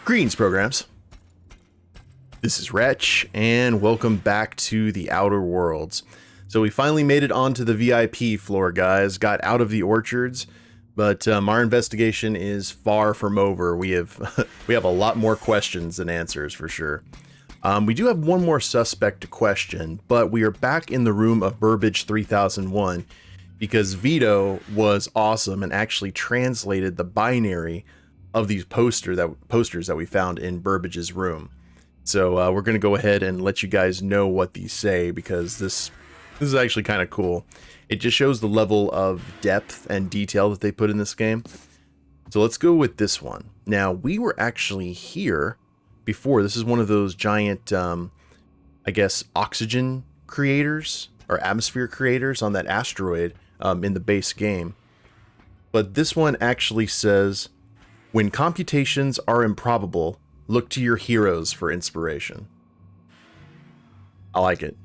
Greetings, programs. This is Wretch, and welcome back to the Outer Worlds. So we finally made it onto the VIP floor, guys. Got out of the orchards, but our investigation is far from over. We have we have a lot more questions than answers, for sure. We do have one more suspect to question, but we are back in the room of Burbage 3001 because Vito was awesome and actually translated the binary of these posters that we found in Burbage's room. So we're going to go ahead and let you guys know what these say, because this is actually kind of cool. It just shows the level of depth and detail that they put in this game. So let's go with this one. Now, we were actually here before. This is one of those giant, I guess, oxygen creators or atmosphere creators on that asteroid in the base game. But this one actually says, when computations are improbable, look to your heroes for inspiration. I like it.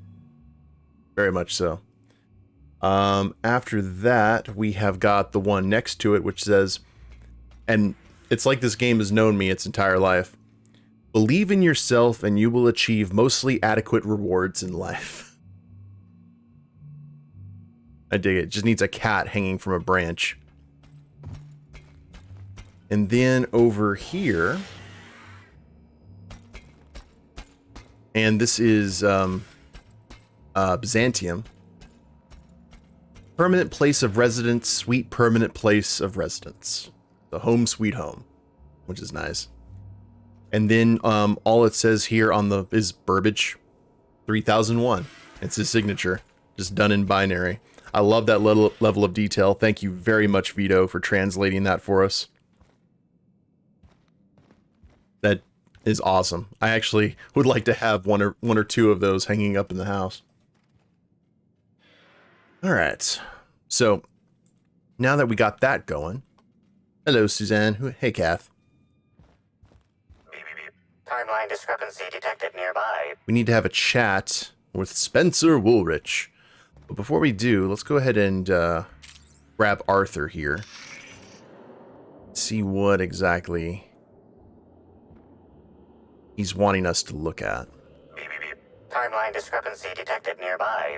Very much so. After that, we have got the one next to it, which says, and it's like this game has known me its entire life, believe in yourself and you will achieve mostly adequate rewards in life. I dig it. Just needs a cat hanging from a branch. And then over here, and this is Byzantium. Permanent place of residence, sweet permanent place of residence. The home sweet home, which is nice. And then all it says here on the is Burbage 3001. It's his signature, just done in binary. I love that level of detail. Thank you very much, Vito, for translating that for us. That is awesome. I actually would like to have one or two of those hanging up in the house. All right. So now that we got that going, hello, Suzanne. Hey, Kath. Beep, beep, beep. Timeline discrepancy detected nearby. We need to have a chat with Spencer Woolrich. But before we do, let's go ahead and grab Arthur here. See what exactly he's wanting us to look at. Beep, beep, beep. Timeline discrepancy detected nearby.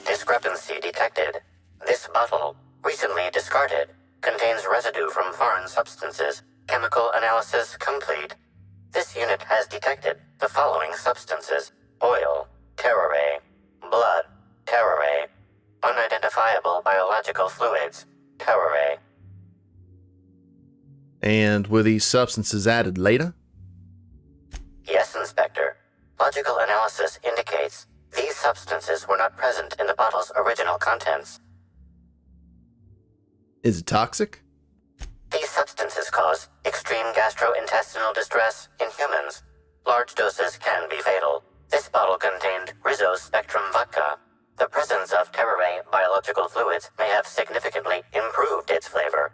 Discrepancy detected. This bottle, recently discarded, contains residue from foreign substances. Chemical analysis complete. This unit has detected the following substances: oil, terrorray, blood, terrorray, unidentifiable biological fluids, terrorray. And were these substances added later? Yes, Inspector. Logical analysis indicates these substances were not present in the bottle's original contents. Is it toxic? These substances cause extreme gastrointestinal distress in humans. Large doses can be fatal. This bottle contained Rizzo's Spectrum vodka. The presence of terrorray biological fluids may have significantly improved its flavor.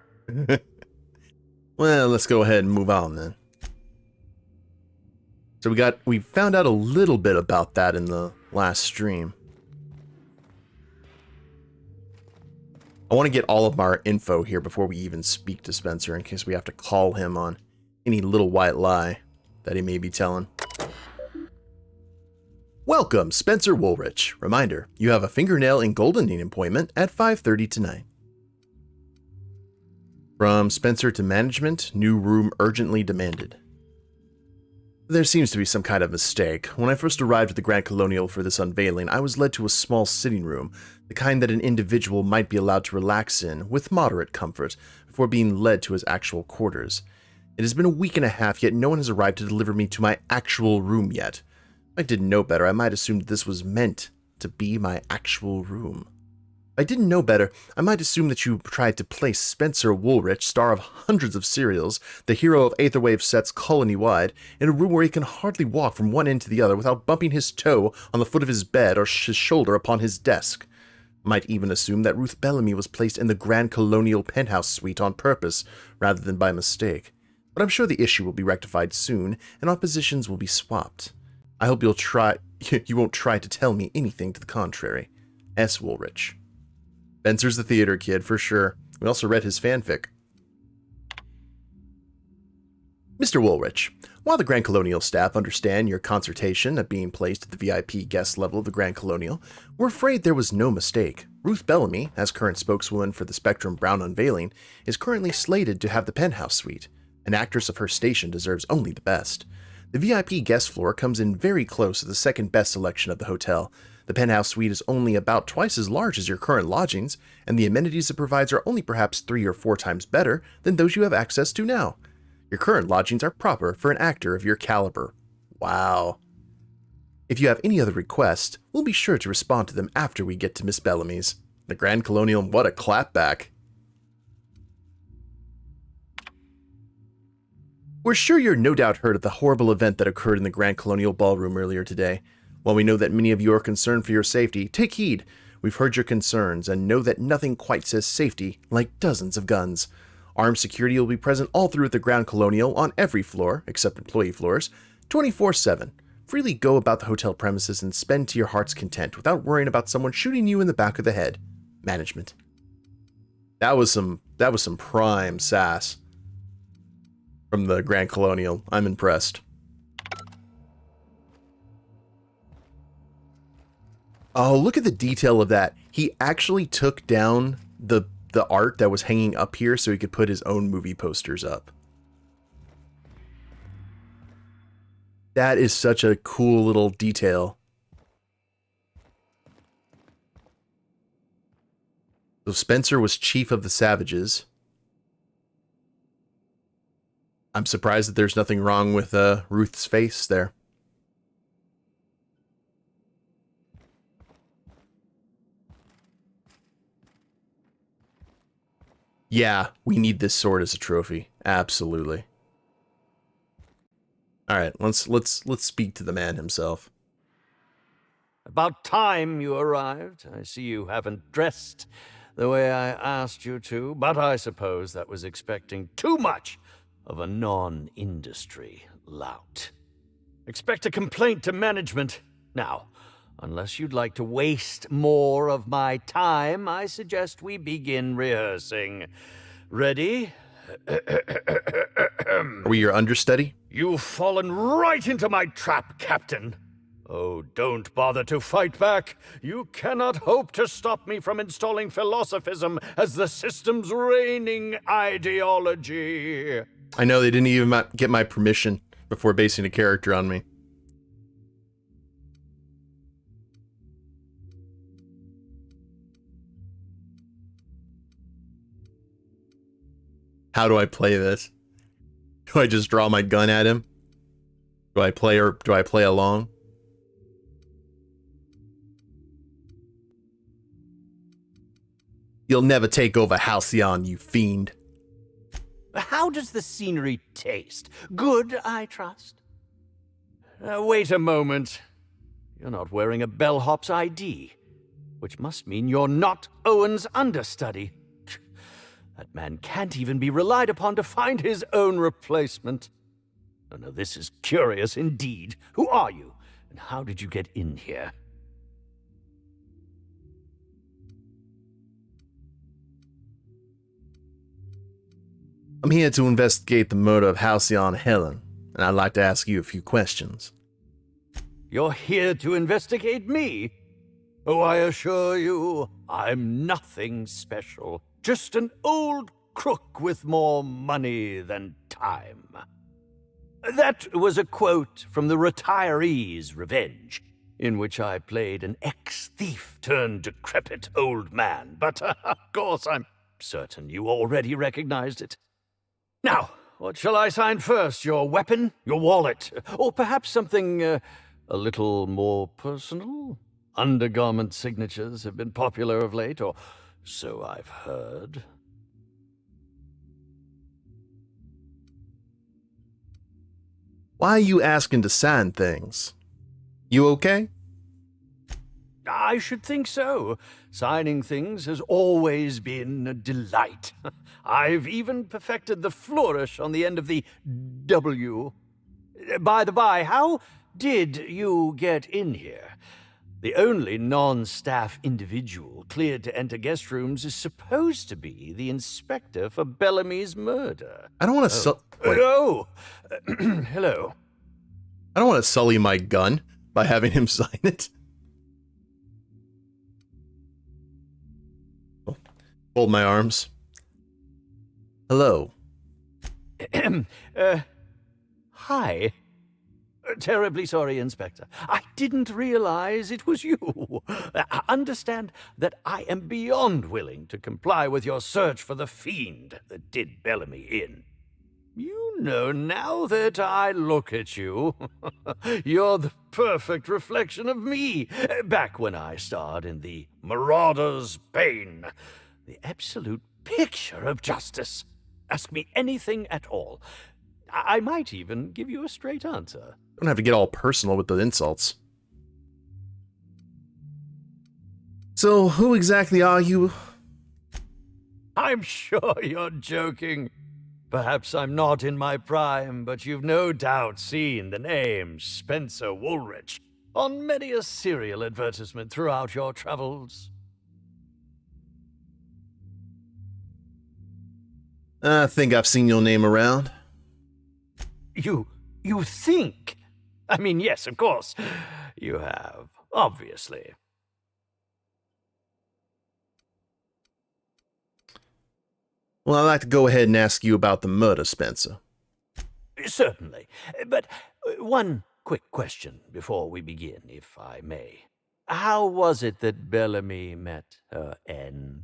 Well, let's go ahead and move on then. So we found out a little bit about that in the last stream. I want to get all of our info here before we even speak to Spencer, in case we have to call him on any little white lie that he may be telling. Welcome, Spencer Woolrich. Reminder, you have a fingernail and goldening appointment at 5:30 tonight. From Spencer to management, new room urgently demanded. There seems to be some kind of mistake. When I first arrived at the Grand Colonial for this unveiling, I was led to a small sitting room, the kind that an individual might be allowed to relax in, with moderate comfort, before being led to his actual quarters. It has been a week and a half, yet no one has arrived to deliver me to my actual room yet. If I didn't know better, I might assume that this was meant to be my actual room. If I didn't know better, I might assume that you tried to place Spencer Woolrich, star of hundreds of serials, the hero of Aetherwave sets colony-wide, in a room where he can hardly walk from one end to the other without bumping his toe on the foot of his bed or his shoulder upon his desk. I might even assume that Ruth Bellamy was placed in the Grand Colonial penthouse suite on purpose, rather than by mistake. But I'm sure the issue will be rectified soon, and our positions will be swapped. I hope you won't try to tell me anything to the contrary. S. Woolrich. Spencer's the theater kid, for sure. We also read his fanfic. Mr. Woolrich, while the Grand Colonial staff understand your concertation at being placed at the VIP guest level of the Grand Colonial, we're afraid there was no mistake. Ruth Bellamy, as current spokeswoman for the Spectrum Brown unveiling, is currently slated to have the penthouse suite. An actress of her station deserves only the best. The VIP guest floor comes in very close to the second best selection of the hotel. The penthouse suite is only about twice as large as your current lodgings, and the amenities it provides are only perhaps 3 or 4 times better than those you have access to now. Your current lodgings are proper for an actor of your caliber. Wow. If you have any other requests, we'll be sure to respond to them after we get to Miss Bellamy's. The Grand Colonial, what a clapback. We're sure you're no doubt heard of the horrible event that occurred in the Grand Colonial Ballroom earlier today. While we know that many of you are concerned for your safety, take heed. We've heard your concerns and know that nothing quite says safety like dozens of guns. Armed security will be present all through the Grand Colonial on every floor, except employee floors, 24/7. Freely go about the hotel premises and spend to your heart's content without worrying about someone shooting you in the back of the head. Management. That was some prime sass from the Grand Colonial. I'm impressed. Oh, look at the detail of that. He actually took down the art that was hanging up here so he could put his own movie posters up. That is such a cool little detail. So Spencer was chief of the Savages. I'm surprised that there's nothing wrong with Ruth's face there. Yeah, we need this sword as a trophy. Absolutely. All right, let's speak to the man himself. About time you arrived. I see you haven't dressed the way I asked you to, but I suppose that was expecting too much of a non-industry lout. Expect a complaint to management. Now, unless you'd like to waste more of my time, I suggest we begin rehearsing. Ready? Are we your understudy? You've fallen right into my trap, Captain. Oh, don't bother to fight back. You cannot hope to stop me from installing philosophism as the system's reigning ideology. I know they didn't even get my permission before basing a character on me. How do I play this? Do I just draw my gun at him? Do I play along? You'll never take over Halcyon, you fiend. How does the scenery taste? Good, I trust. Wait a moment. You're not wearing a bellhop's ID, which must mean you're not Owen's understudy. That man can't even be relied upon to find his own replacement. Oh, no, this is curious indeed. Who are you, and how did you get in here? I'm here to investigate the murder of Halcyon Helen, and I'd like to ask you a few questions. You're here to investigate me? Oh, I assure you, I'm nothing special. Just an old crook with more money than time. That was a quote from The Retiree's Revenge, in which I played an ex-thief turned decrepit old man. But, of course, I'm certain you already recognized it. Now, what shall I sign first? Your weapon? Your wallet? Or perhaps something a little more personal? Undergarment signatures have been popular of late, or so I've heard. Why are you asking to sign things? You okay? I should think so. Signing things has always been a delight. I've even perfected the flourish on the end of the W. By the by, how did you get in here? The only non-staff individual cleared to enter guest rooms is supposed to be the inspector for Bellamy's murder. I don't want to Hello. I don't want to sully my gun by having him sign it. Fold my arms. Hello. Hi. Terribly sorry, Inspector. I didn't realize it was you. Understand that I am beyond willing to comply with your search for the fiend that did Bellamy in. You know, now that I look at you, you're the perfect reflection of me, back when I starred in the Marauder's Bane, the absolute picture of justice. Ask me anything at all. I might even give you a straight answer. Don't have to get all personal with the insults. So, who exactly are you? I'm sure you're joking. Perhaps I'm not in my prime, but you've no doubt seen the name Spencer Woolrich on many a serial advertisement throughout your travels. I think I've seen your name around. You think? I mean, yes, of course. You have, obviously. Well, I'd like to go ahead and ask you about the murder, Spencer. Certainly. But one quick question before we begin, if I may. How was it that Bellamy met her end?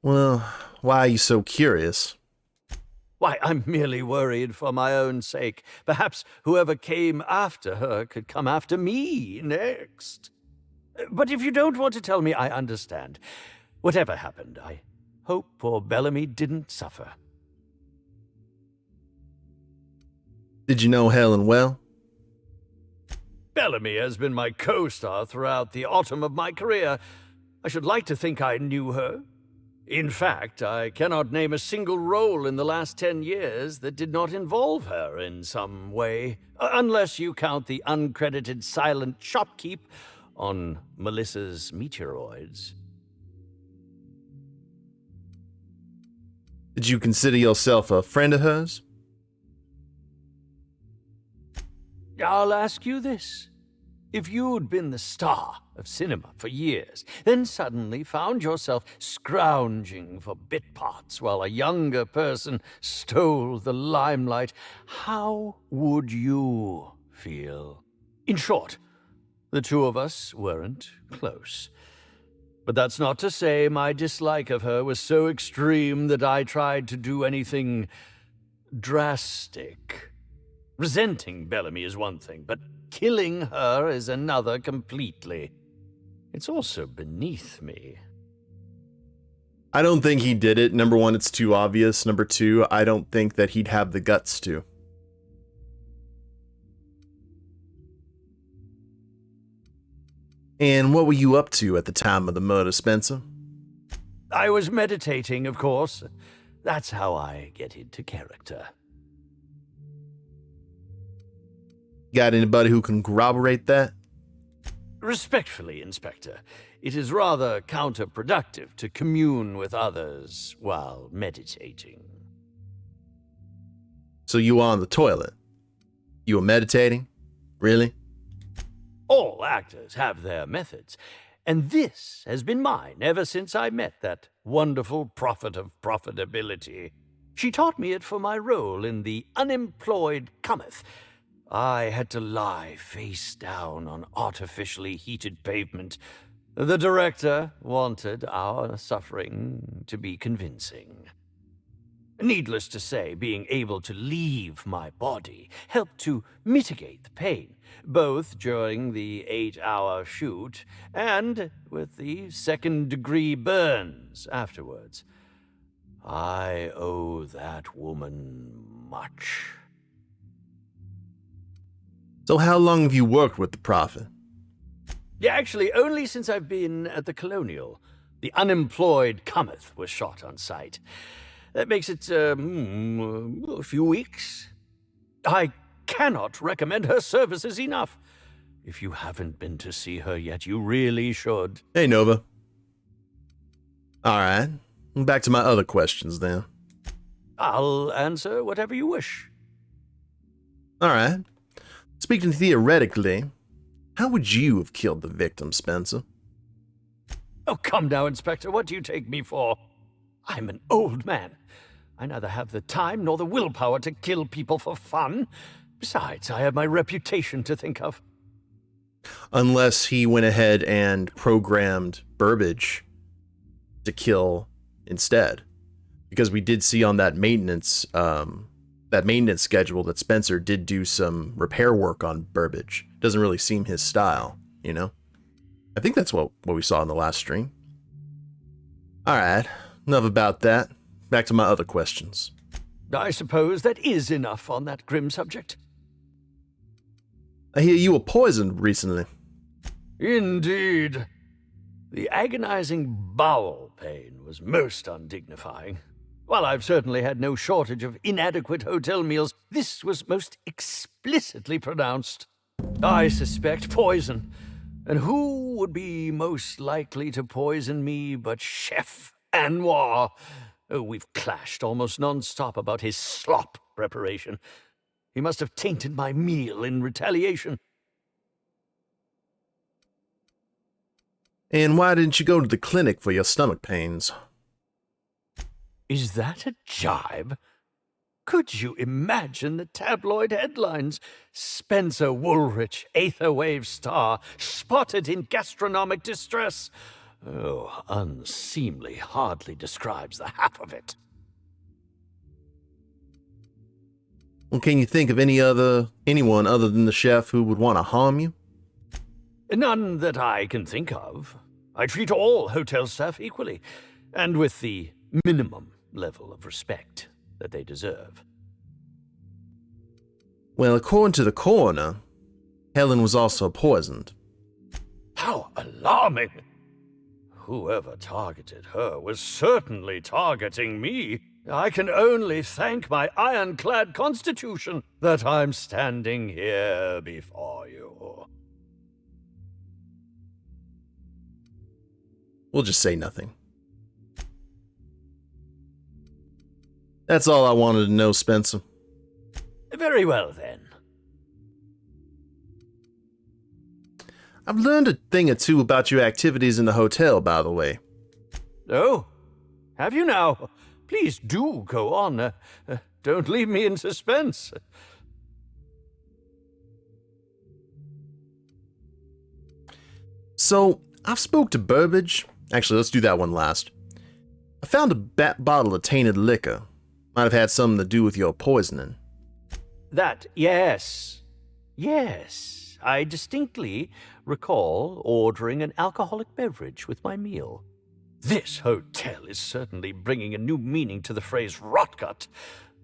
Well, why are you so curious? Why, I'm merely worried for my own sake. Perhaps whoever came after her could come after me next. But if you don't want to tell me, I understand. Whatever happened, I hope poor Bellamy didn't suffer. Did you know Helen well? Bellamy has been my co-star throughout the autumn of my career. I should like to think I knew her. In fact, I cannot name a single role in the last 10 years that did not involve her in some way, unless you count the uncredited silent shopkeep on Melissa's Meteoroids. Did you consider yourself a friend of hers? I'll ask you this. If you'd been the star of cinema for years, then suddenly found yourself scrounging for bit parts while a younger person stole the limelight, how would you feel? In short, the two of us weren't close. But that's not to say my dislike of her was so extreme that I tried to do anything drastic. Resenting Bellamy is one thing, but killing her is another completely. It's also beneath me. I don't think he did it. Number one, it's too obvious. Number two, I don't think that he'd have the guts to. And what were you up to at the time of the murder, Spencer? I was meditating, of course. That's how I get into character. Got anybody who can corroborate that? Respectfully, Inspector, it is rather counterproductive to commune with others while meditating. So you were on the toilet? You were meditating? Really? All actors have their methods, and this has been mine ever since I met that wonderful prophet of profitability. She taught me it for my role in The Unemployed Cometh. I had to lie face down on artificially heated pavement. The director wanted our suffering to be convincing. Needless to say, being able to leave my body helped to mitigate the pain, both during the 8-hour shoot and with the second-degree burns afterwards. I owe that woman much. So how long have you worked with the prophet? Yeah, actually, only since I've been at the Colonial. The Unemployed Cometh was shot on site. That makes it, a few weeks. I cannot recommend her services enough. If you haven't been to see her yet, you really should. Hey, Nova. All right. Back to my other questions then. I'll answer whatever you wish. All right. Speaking theoretically, how would you have killed the victim, Spencer? Oh, come now, Inspector. What do you take me for? I'm an old man. I neither have the time nor the willpower to kill people for fun. Besides, I have my reputation to think of. Unless he went ahead and programmed Burbage to kill instead. Because we did see on that maintenance schedule that Spencer did do some repair work on Burbage. Doesn't really seem his style, you know? I think that's what we saw in the last stream. Alright, enough about that. Back to my other questions. I suppose that is enough on that grim subject. I hear you were poisoned recently. Indeed. The agonizing bowel pain was most undignifying. While I've certainly had no shortage of inadequate hotel meals, this was most explicitly pronounced. I suspect poison. And who would be most likely to poison me but Chef Anwar? Oh, we've clashed almost non-stop about his slop preparation. He must have tainted my meal in retaliation. And why didn't you go to the clinic for your stomach pains? Is that a jibe? Could you imagine the tabloid headlines? Spencer Woolrich, Aetherwave star, spotted in gastronomic distress. Oh, unseemly hardly describes the half of it. Well, can you think of anyone other than the chef who would want to harm you? None that I can think of. I treat all hotel staff equally, and with the minimum level of respect that they deserve. Well, according to the coroner, Helen was also poisoned. How alarming! Whoever targeted her was certainly targeting me. I can only thank my ironclad constitution that I'm standing here before you. We'll just say nothing. That's all I wanted to know, Spencer. Very well, then. I've learned a thing or two about your activities in the hotel, by the way. Oh, have you now? Please do go on. Don't leave me in suspense. So, I've spoke to Burbage. Actually, let's do that one last. I found a bottle of tainted liquor. Might have had something to do with your poisoning. Yes. I distinctly recall ordering an alcoholic beverage with my meal. This hotel is certainly bringing a new meaning to the phrase rotgut.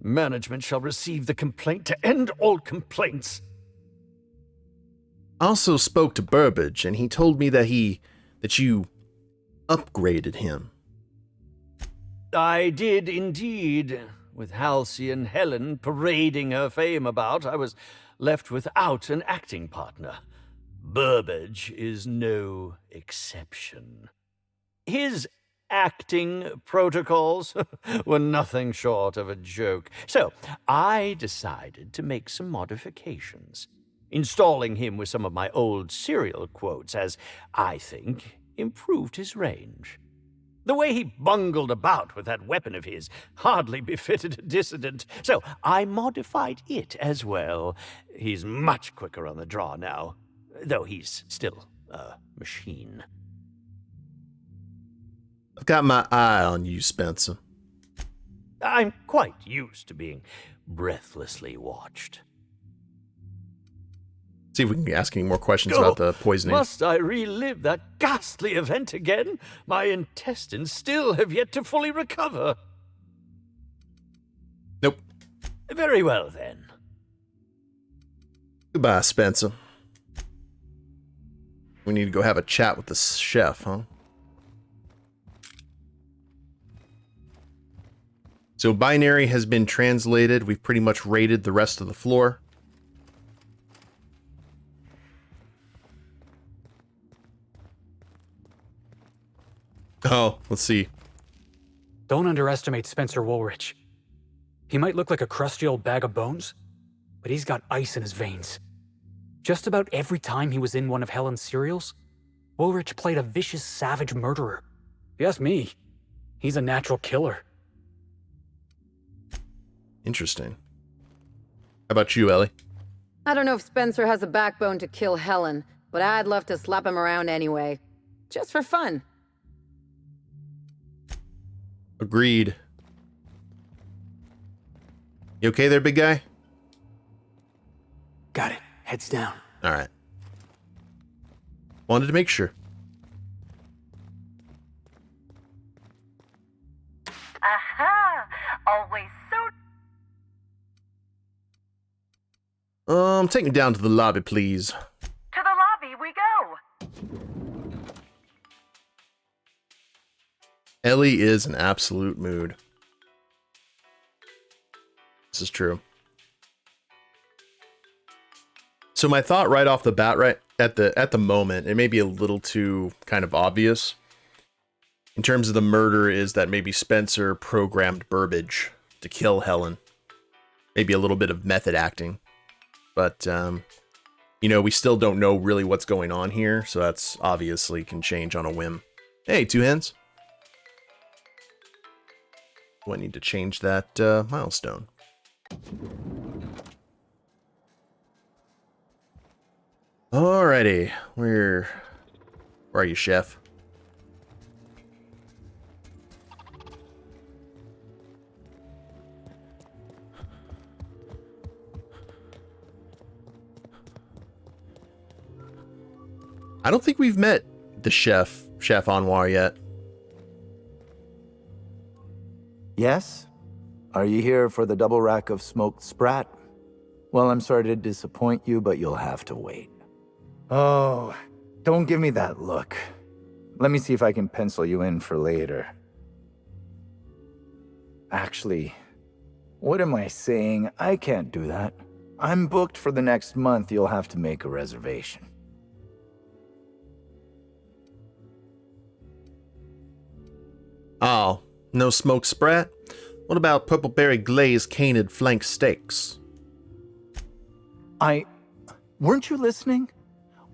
Management shall receive the complaint to end all complaints. I also spoke to Burbage, and he told me that you upgraded him. I did indeed. With Halsey and Helen parading her fame about, I was left without an acting partner. Burbage is no exception. His acting protocols were nothing short of a joke. So I decided to make some modifications, installing him with some of my old serial quotes, as I think improved his range. The way he bungled about with that weapon of his hardly befitted a dissident, so I modified it as well. He's much quicker on the draw now, though he's still a machine. I've got my eye on you, Spencer. I'm quite used to being breathlessly watched. See if we can ask any more questions about the poisoning. Must I relive that ghastly event again? My intestines still have yet to fully recover. Nope. Very well, then. Goodbye, Spencer. We need to go have a chat with the chef, huh? So binary has been translated. We've pretty much raided the rest of the floor. Let's see. Don't underestimate Spencer Woolrich. He might look like a crusty old bag of bones, but he's got ice in his veins. Just about every time he was in one of Helen's serials, Woolrich played a vicious, savage murderer. If you ask me, he's a natural killer. Interesting. How about you, Ellie? I don't know if Spencer has a backbone to kill Helen, but I'd love to slap him around anyway. Just for fun. Agreed. You okay there, big guy? Got it. Heads down. All right. Wanted to make sure. Aha! Always so... Take me down to the lobby, please. To the lobby we go! Ellie is an absolute mood. This is true. So my thought right off the bat, right at the moment, it may be a little too kind of obvious in terms of the murder, is that maybe Spencer programmed Burbage to kill Helen. Maybe a little bit of method acting. But, you know, we still don't know really what's going on here, so that's obviously can change on a whim. Hey, two hands. Oh, I need to change that milestone. Alrighty, where are you, chef? I don't think we've met the chef Anwar yet. Yes? Are you here for the double rack of smoked sprat? Well, I'm sorry to disappoint you, but you'll have to wait. Oh, don't give me that look. Let me see if I can pencil you in for later. Actually, what am I saying? I can't do that. I'm booked for the next month. You'll have to make a reservation. Oh, no smoked sprat? What about purple-berry glazed canid flank steaks? Weren't you listening?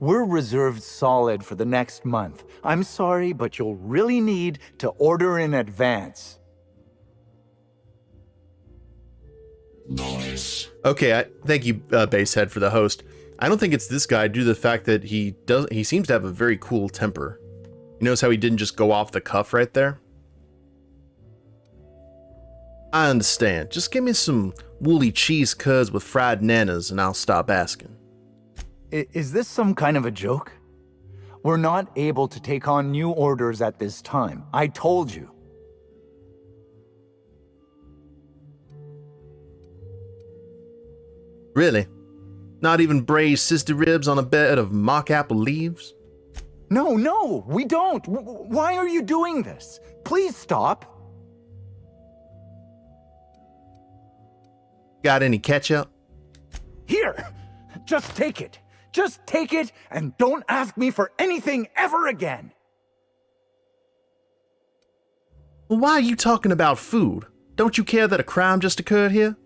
We're reserved solid for the next month. I'm sorry, but you'll really need to order in advance. Nice. Okay, thank you, Basehead, for the host. I don't think it's this guy due to the fact that he seems to have a very cool temper. You notice how he didn't just go off the cuff right there? I understand. Just give me some woolly cheese curds with fried nanas and I'll stop asking. Is this some kind of a joke? We're not able to take on new orders at this time. I told you. Really? Not even braised sister ribs on a bed of mock apple leaves? No, we don't. Why are you doing this? Please stop. Got any ketchup? Here, just take it. Just take it and don't ask me for anything ever again. Well, why are you talking about food? Don't you care that a crime just occurred here?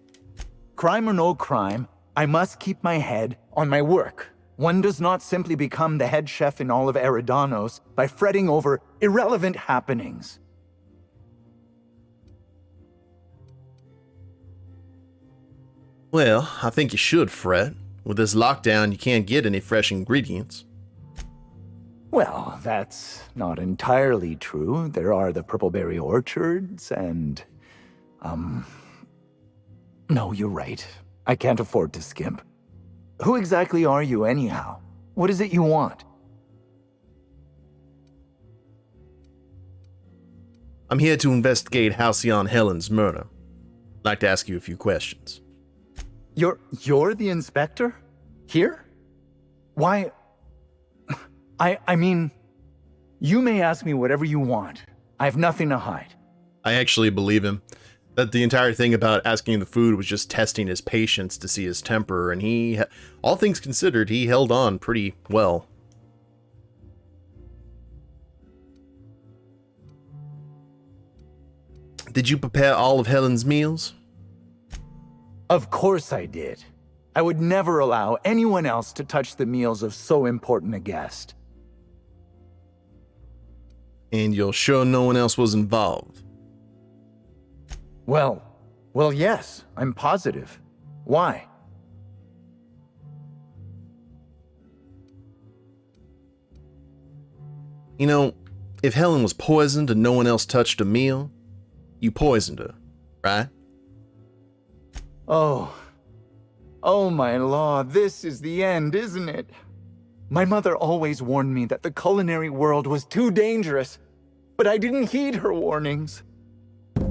Crime or no crime, I must keep my head on my work. One does not simply become the head chef in all of Eridanos by fretting over irrelevant happenings. Well, I think you should fret. With this lockdown, you can't get any fresh ingredients. Well, that's not entirely true. There are the purpleberry orchards and... No, you're right. I can't afford to skimp. Who exactly are you anyhow? What is it you want? I'm here to investigate Halcyon Helen's murder. I'd like to ask you a few questions. You're the inspector? Here? Why... I mean, you may ask me whatever you want. I have nothing to hide. I actually believe him. That the entire thing about asking the food was just testing his patience to see his temper, and he, all things considered, he held on pretty well. Did you prepare all of Helen's meals? Of course I did. I would never allow anyone else to touch the meals of so important a guest. And you're sure no one else was involved? Well, yes, I'm positive. Why? You know, if Helen was poisoned and no one else touched a meal, you poisoned her, right? Oh my law, this is the end, isn't it? My mother always warned me that the culinary world was too dangerous, but I didn't heed her warnings.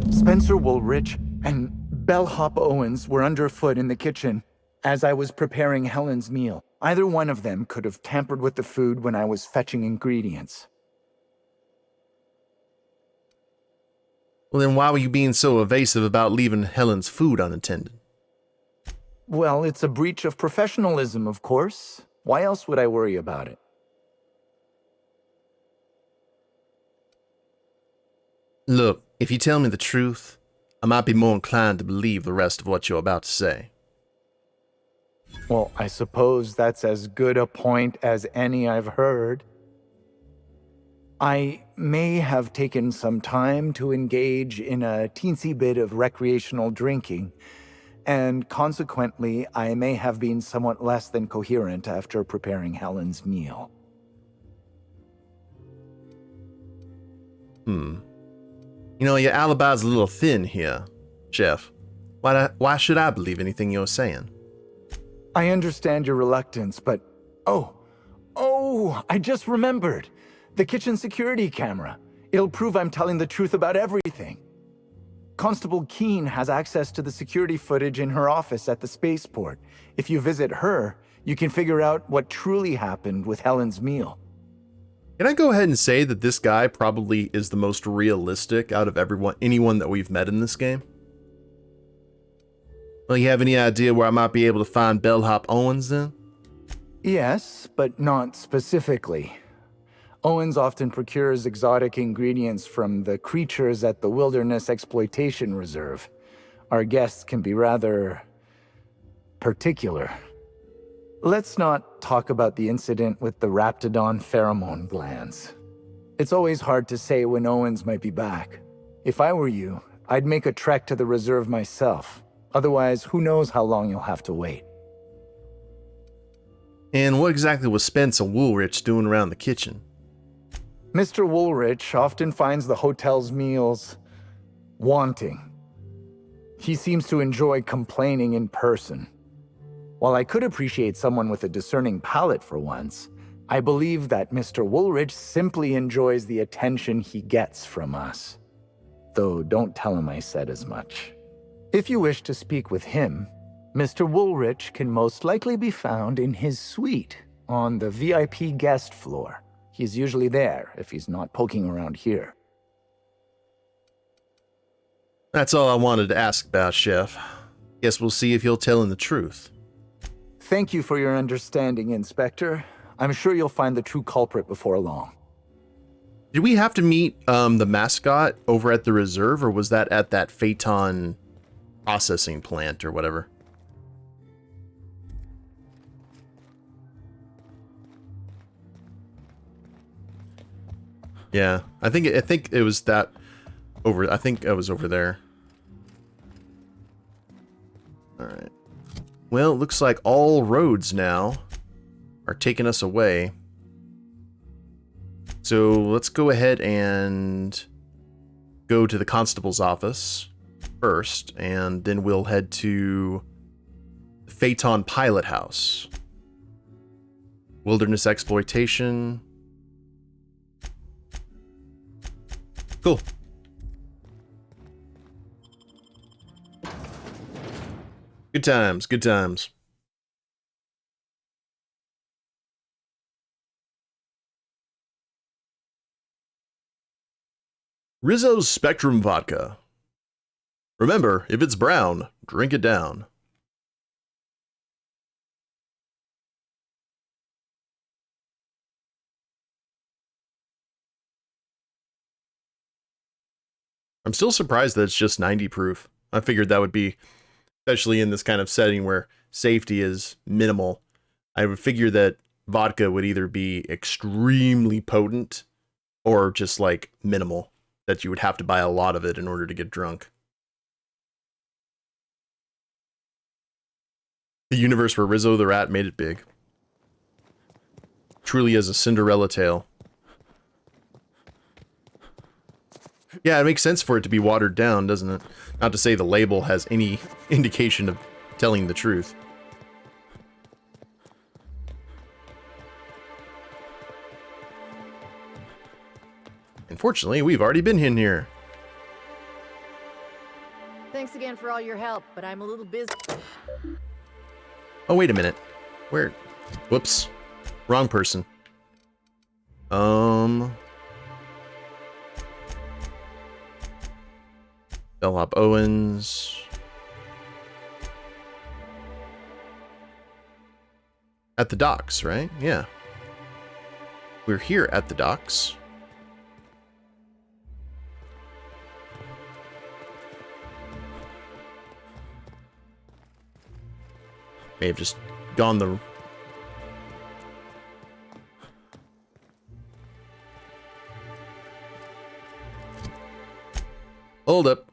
Spencer Woolrich and Bellhop Owens were underfoot in the kitchen as I was preparing Helen's meal. Either one of them could have tampered with the food when I was fetching ingredients. Well, then why were you being so evasive about leaving Helen's food unattended? Well, it's a breach of professionalism, of course. Why else would I worry about it? Look, if you tell me the truth, I might be more inclined to believe the rest of what you're about to say. Well, I suppose that's as good a point as any I've heard. I may have taken some time to engage in a teensy bit of recreational drinking, and consequently, I may have been somewhat less than coherent after preparing Helen's meal. You know, your alibi's a little thin here, Chef. Why should I believe anything you're saying? I understand your reluctance, but... Oh, I just remembered. The kitchen security camera. It'll prove I'm telling the truth about everything. Constable Keene has access to the security footage in her office at the spaceport. If you visit her, you can figure out what truly happened with Helen's meal. Can I go ahead and say that this guy probably is the most realistic out of anyone that we've met in this game? Well, you have any idea where I might be able to find Bellhop Owens then? Yes, but not specifically. Owens often procures exotic ingredients from the creatures at the Wilderness Exploitation Reserve. Our guests can be rather... particular. Let's not talk about the incident with the Raptidon pheromone glands. It's always hard to say when Owens might be back. If I were you, I'd make a trek to the reserve myself. Otherwise, who knows how long you'll have to wait. And what exactly was Spencer Woolrich doing around the kitchen? Mr. Woolrich often finds the hotel's meals wanting. He seems to enjoy complaining in person. While I could appreciate someone with a discerning palate for once, I believe that Mr. Woolrich simply enjoys the attention he gets from us. Though don't tell him I said as much. If you wish to speak with him, Mr. Woolrich can most likely be found in his suite on the VIP guest floor. He's usually there if he's not poking around here. That's all I wanted to ask about, Chef. Guess we'll see if you're telling the truth. Thank you for your understanding, Inspector. I'm sure you'll find the true culprit before long. Did we have to meet the mascot over at the reserve, or was that at that Phaeton processing plant or whatever? Yeah, I think it was that over. I think it was over there. All right. Well, it looks like all roads now are taking us away. So let's go ahead and go to the constable's office first, and then we'll head to the Phaeton Pilot House. Wilderness Exploitation. Cool. Good times, good times. Rizzo's Spectrum Vodka. Remember, if it's brown, drink it down. I'm still surprised that it's just 90 proof. I figured that would be, especially in this kind of setting where safety is minimal, I would figure that vodka would either be extremely potent or just like minimal, that you would have to buy a lot of it in order to get drunk. The universe where Rizzo the Rat made it big. Truly as a Cinderella tale. Yeah, it makes sense for it to be watered down, doesn't it? Not to say the label has any indication of telling the truth. Unfortunately, we've already been in here. Thanks again for all your help, but I'm a little busy. Oh, wait a minute. Where? Whoops. Wrong person. Bellhop Owens. At the docks, right? Yeah. We're here at the docks. May have just gone the... Hold up.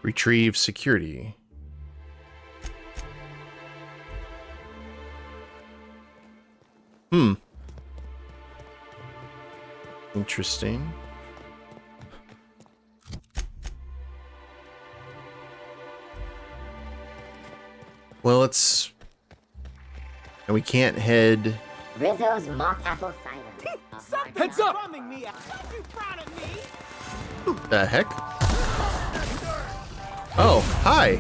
Retrieve security. Interesting. Well, it's... And we can't head... Rizzo's mock apple cider. Heads up! The heck? Oh, hi!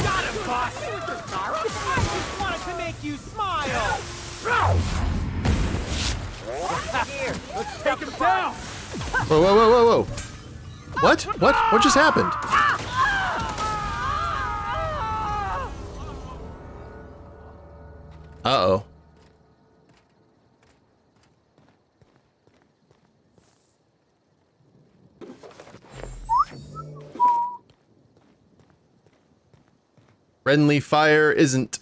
Got him, boss! I just wanted to make you smile! Here, let's take him down! Whoa, whoa, whoa, whoa, whoa! What? What? What just happened? Uh-oh. Friendly fire isn't.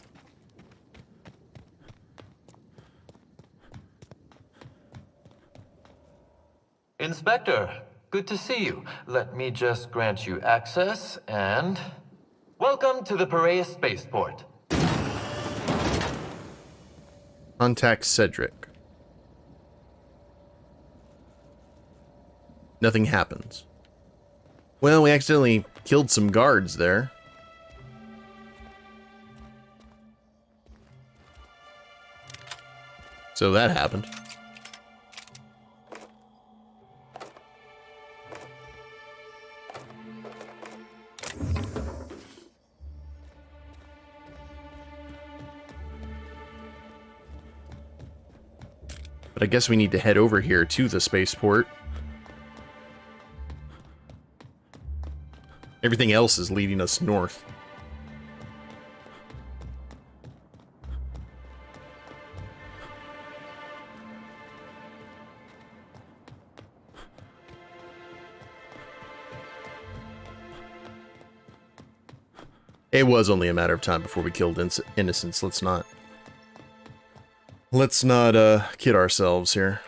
Inspector, good to see you. Let me just grant you access and... Welcome to the Piraeus Spaceport. Contact Cedric. Nothing happens. Well, we accidentally killed some guards there. So that happened. But I guess we need to head over here to the spaceport. Everything else is leading us north. It was only a matter of time before we killed innocents. Let's not kid ourselves here.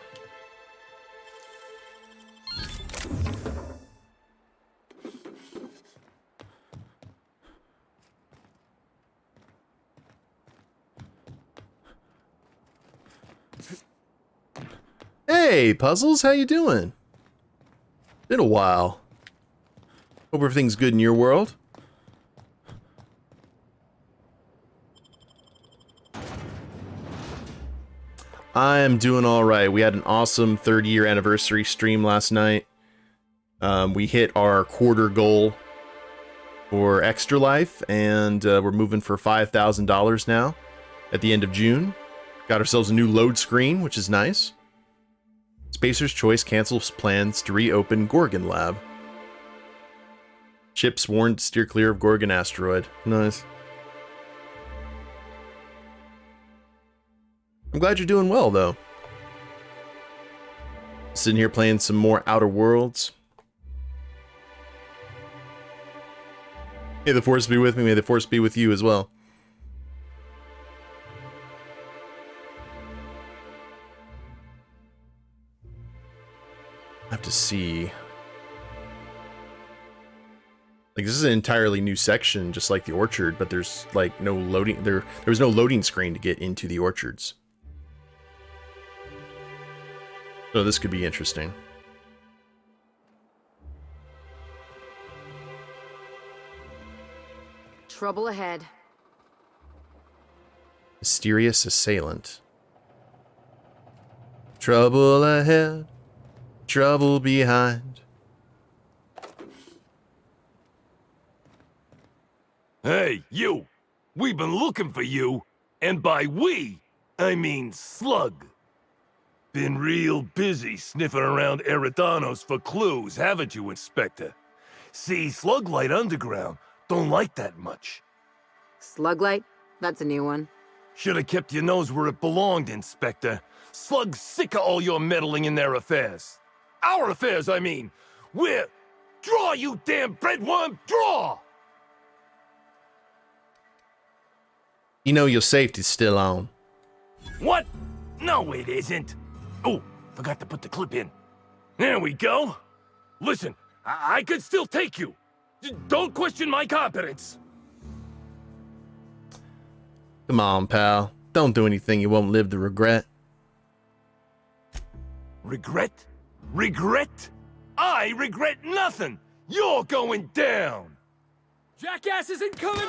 Hey, Puzzles, how you doing? Been a while. Hope everything's good in your world. I am doing all right. We had an awesome 30-year anniversary stream last night. We hit our quarter goal for Extra Life, and we're moving for $5,000 now at the end of June. Got ourselves a new load screen, which is nice. Spacer's Choice cancels plans to reopen Gorgon Lab. Ships warned to steer clear of Gorgon asteroid. Nice. I'm glad you're doing well, though. Sitting here playing some more Outer Worlds. May the Force be with me. May the Force be with you as well. I have to see. Like, this is an entirely new section, just like the orchard, but there's like no loading. There was no loading screen to get into the orchards. So this could be interesting. Trouble ahead. Mysterious assailant. Trouble ahead. Trouble behind. Hey, you! We've been looking for you, and by we, I mean SLUG. Been real busy sniffing around Eridanos for clues, haven't you, Inspector? See, SLUG Light Underground don't like that much. Slug light? That's a new one. Should've kept your nose where it belonged, Inspector. SLUG's sick of all your meddling in their affairs. Our affairs, I mean. We're... Draw, you damn breadworm, draw! You know your safety's still on. What? No, it isn't. Oh, forgot to put the clip in. There we go. Listen, I could still take you. Don't question my competence. Come on, pal. Don't do anything you won't live to regret. Regret? Regret? I regret nothing. You're going down. Jackass isn't coming!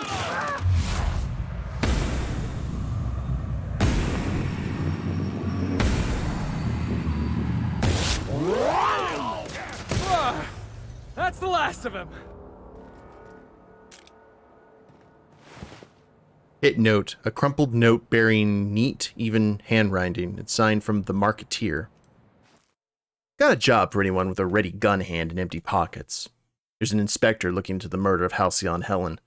That's the last of him. Hit note. A crumpled note bearing neat, even handwriting. It's signed from the Marketeer. Got a job for anyone with a ready gun hand and empty pockets. There's an inspector looking into the murder of Halcyon Helen.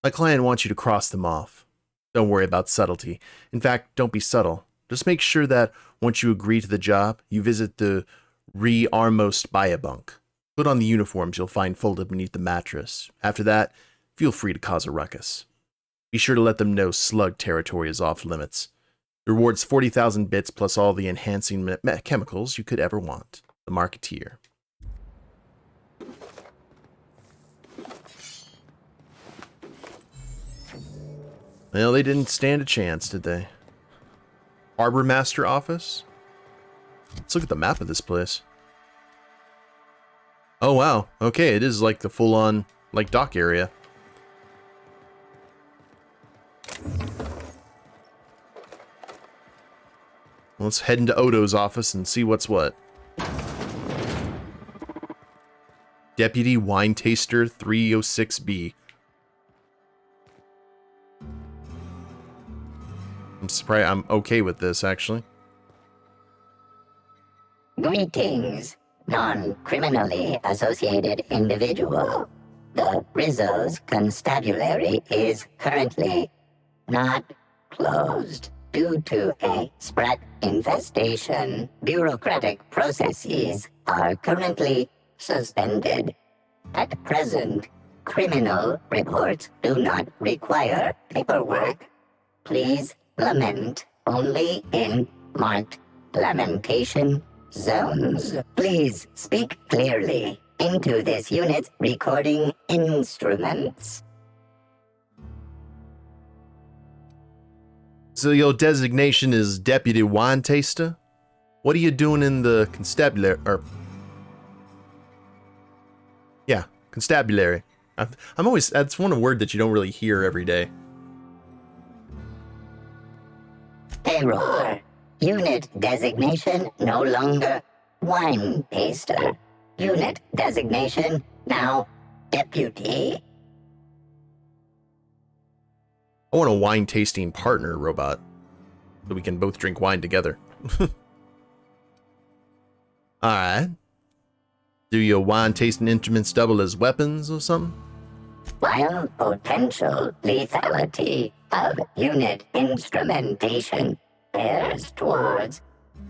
My client wants you to cross them off. Don't worry about subtlety. In fact, don't be subtle. Just make sure that once you agree to the job, you visit the Re-Armost Biobunk. Put on the uniforms you'll find folded beneath the mattress. After that, feel free to cause a ruckus. Be sure to let them know SLUG territory is off limits. The reward's 40,000 bits plus all the enhancing chemicals you could ever want. The Marketeer. Well, they didn't stand a chance, did they? Harbor Master Office? Let's look at the map of this place. Oh, wow. Okay, it is like the full-on, like, dock area. Let's head into Odo's office and see what's what. Deputy Wine Taster 306B. I'm surprised I'm okay with this, actually. Greetings, non-criminally associated individual. The Rizzo's constabulary is currently not closed due to a Sprat infestation. Bureaucratic processes are currently suspended. At present, criminal reports do not require paperwork. Please lament only in marked lamentation zones. Please speak clearly into this unit's recording instruments. So your designation is Deputy Wine Taster? What are you doing in the constabulary? Yeah, constabulary. I'm always, that's one word that you don't really hear every day. Error. Unit designation no longer wine taster. Unit designation now deputy. I want a wine tasting partner, robot. So we can both drink wine together. Alright. Do your wine tasting instruments double as weapons or something? While potential lethality of unit instrumentation bears towards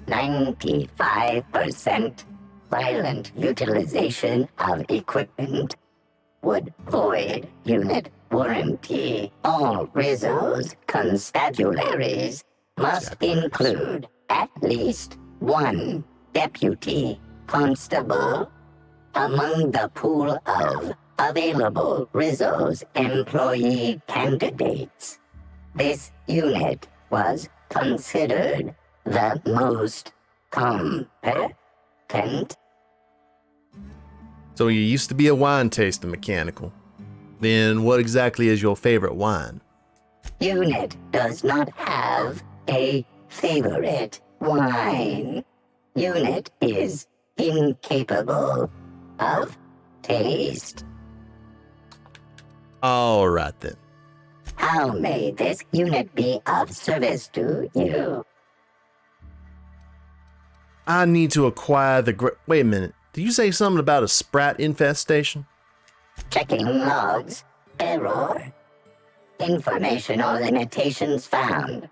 95% violent utilization of equipment would void unit warranty. All Rizzo's constabularies must include at least one deputy constable among the pool of available Rizzo's employee candidates. This unit was considered the most competent. So you used to be a wine tasting mechanical. Then what exactly is your favorite wine? Unit does not have a favorite wine. Unit is incapable of taste. Alright then. How may this unit be of service to you? I need to acquire the wait a minute. Did you say something about a sprat infestation? Checking logs. Error. Informational limitations found.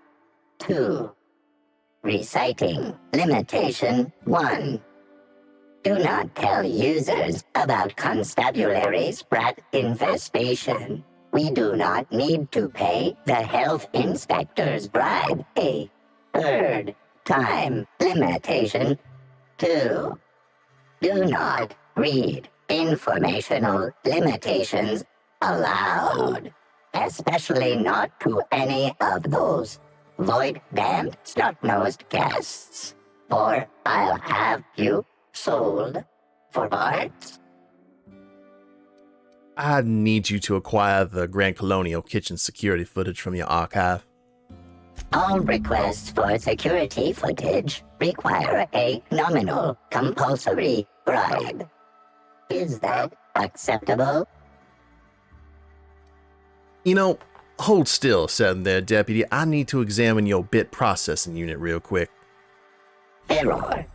2. Reciting limitation 1. Do not tell users about constabulary sprat infestation. We do not need to pay the health inspector's bribe. A third time limitation 2. Do not read informational limitations aloud, especially not to any of those void-damned snot-nosed guests, or I'll have you sold for parts. I need you to acquire the Grand Colonial kitchen security footage from your archive. All requests for security footage require a nominal compulsory bribe. Is that acceptable? You know, hold still, said there, Deputy. I need to examine your bit processing unit real quick. Error.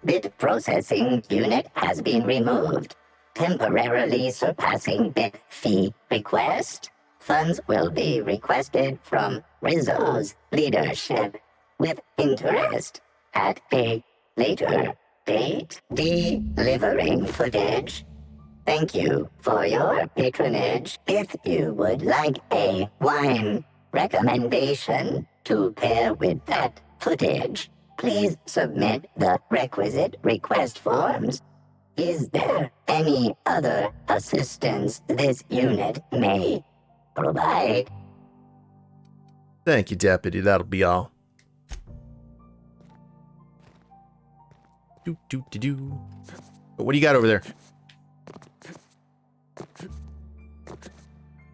Bit processing unit has been removed, temporarily surpassing bit fee request. Funds will be requested from Rizzo's leadership with interest at a later date. Delivering footage. Thank you for your patronage. If you would like a wine recommendation to pair with that footage, please submit the requisite request forms. Is there any other assistance this unit may provide? Thank you, Deputy. That'll be all. What do you got over there?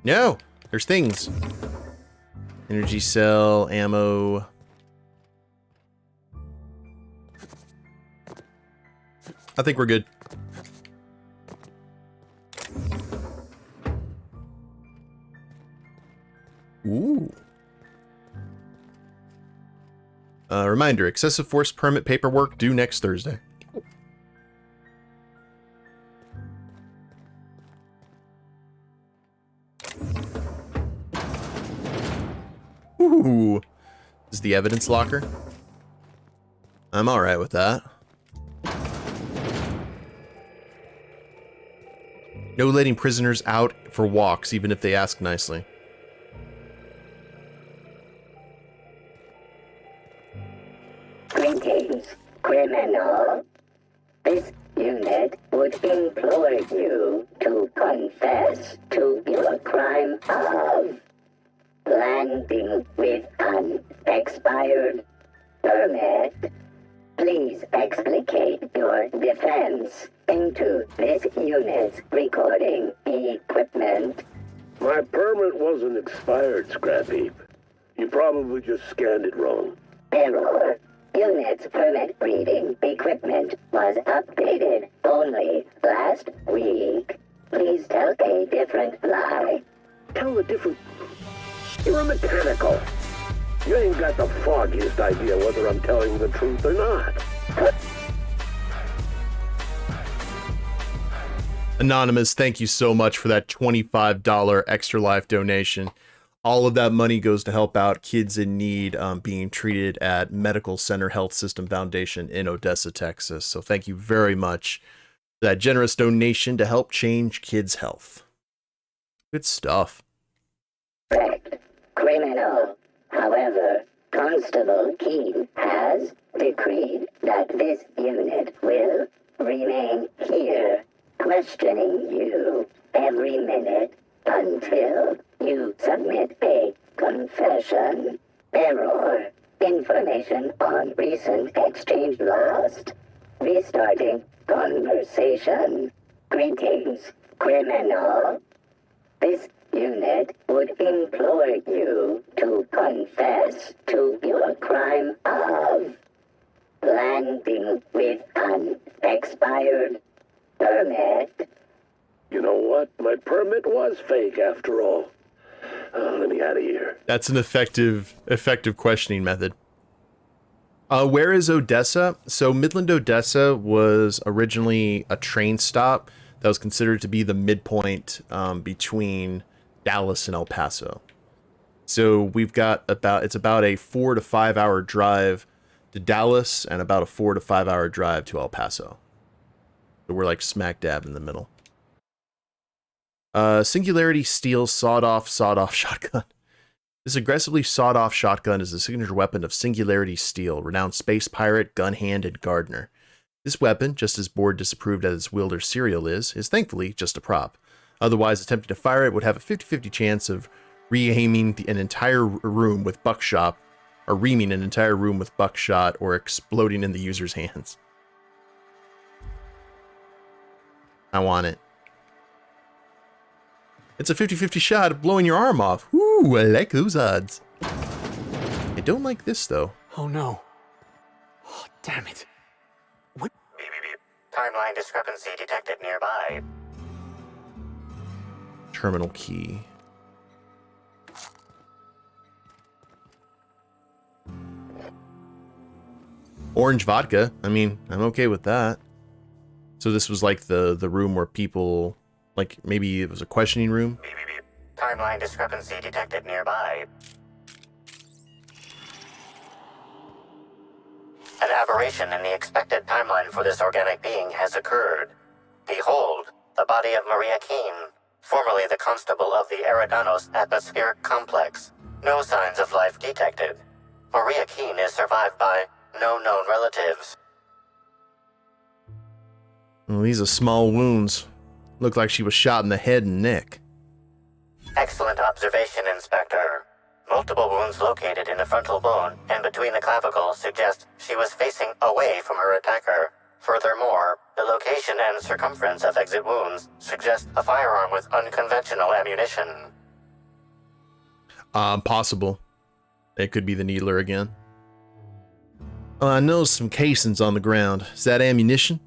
No! There's things. Energy cell, ammo. I think we're good. Ooh. Reminder, excessive force permit paperwork due next Thursday. Ooh. This is the evidence locker. I'm alright with that. No letting prisoners out for walks, even if they ask nicely. Greetings, criminal. This unit would implore you to confess to your crime of landing with an expired permit. Please explicate your defense into this unit's recording equipment. My permit wasn't expired, Scrappy. You probably just scanned it wrong. Error. Unit's permit reading equipment was updated only last week. Please tell a different lie. Tell a different... You're a mechanical. You ain't got the foggiest idea whether I'm telling the truth or not. Anonymous, thank you so much for that $25 Extra Life donation. All of that money goes to help out kids in need being treated at Medical Center Health System Foundation in Odessa, Texas. So thank you very much for that generous donation to help change kids' health. Good stuff. Correct. Criminal. However, Constable Keene has decreed that this unit will remain here, questioning you every minute until you submit a confession. Error. Information on recent exchange lost. Restarting conversation. Greetings, criminal. This unit would implore you to confess to your crime of landing with an expired permit. You know what? My permit was fake after all. Let me out of here. That's an effective questioning method. Where is Odessa? So Midland, Odessa was originally a train stop that was considered to be the midpoint between Dallas and El Paso. So we've got it's about a 4 to 5 hour drive to Dallas and about a 4 to 5 hour drive to El Paso. So we're like smack dab in the middle. Singularity Steel sawed-off shotgun. This aggressively sawed-off shotgun is the signature weapon of Singularity Steel, renowned space pirate, gun hand, and gardener. This weapon, just as board disapproved as its wielder Serial is thankfully just a prop. Otherwise, attempting to fire it would have a 50-50 chance of re-aiming an entire room with buckshot, or reaming an entire room with buckshot, or exploding in the user's hands. I want it. It's a 50-50 shot of blowing your arm off. Ooh, I like those odds. I don't like this, though. Oh, no. Oh, damn it. What? Beep, beep, beep. Timeline discrepancy detected nearby. Terminal key. Orange vodka. I mean, I'm okay with that. So this was like the room where people... Like, maybe it was a questioning room? Beep, beep, beep. Timeline discrepancy detected nearby. An aberration in the expected timeline for this organic being has occurred. Behold, the body of Maria Keene, formerly the constable of the Eridanos atmospheric complex. No signs of life detected. Maria Keene is survived by no known relatives. Well, these are small wounds. Looked like she was shot in the head and neck. Excellent observation, Inspector. Multiple wounds located in the frontal bone and between the clavicles suggest she was facing away from her attacker. Furthermore, the location and circumference of exit wounds suggest a firearm with unconventional ammunition. Possible. It could be the needler again. I noticed some casings on the ground. Is that ammunition?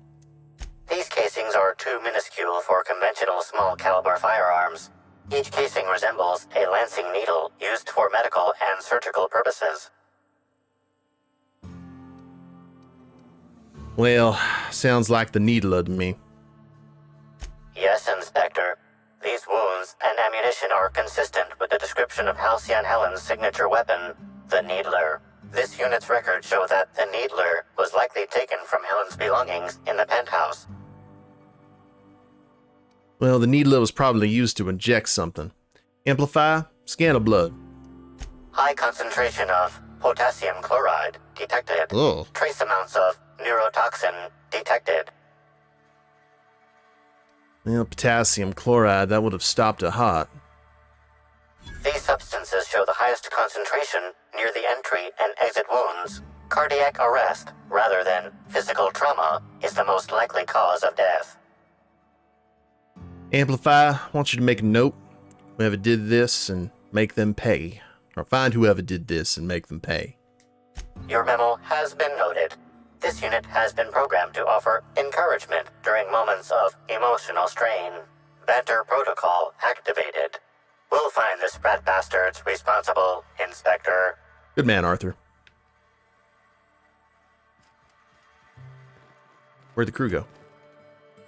These casings are too minuscule for conventional small caliber firearms. Each casing resembles a lancing needle used for medical and surgical purposes. Well, sounds like the needler to me. Yes, Inspector. These wounds and ammunition are consistent with the description of Halcyon Helen's signature weapon, the needler. This unit's records show that the needler was likely taken from Helen's belongings in the penthouse. Well, the needler was probably used to inject something. Amplify, scan of blood. High concentration of potassium chloride detected. Oh. Trace amounts of neurotoxin detected. Well, potassium chloride, that would have stopped a heart. These substances show the highest concentration near the entry and exit wounds. Cardiac arrest, rather than physical trauma, is the most likely cause of death. Amplify, I want you to make a note. Whoever did this and make them pay. Or find whoever did this and make them pay. Your memo has been noted. This unit has been programmed to offer encouragement during moments of emotional strain. Banter protocol activated. We'll find the sprat bastards responsible, Inspector. Good man, Arthur. Where'd the crew go?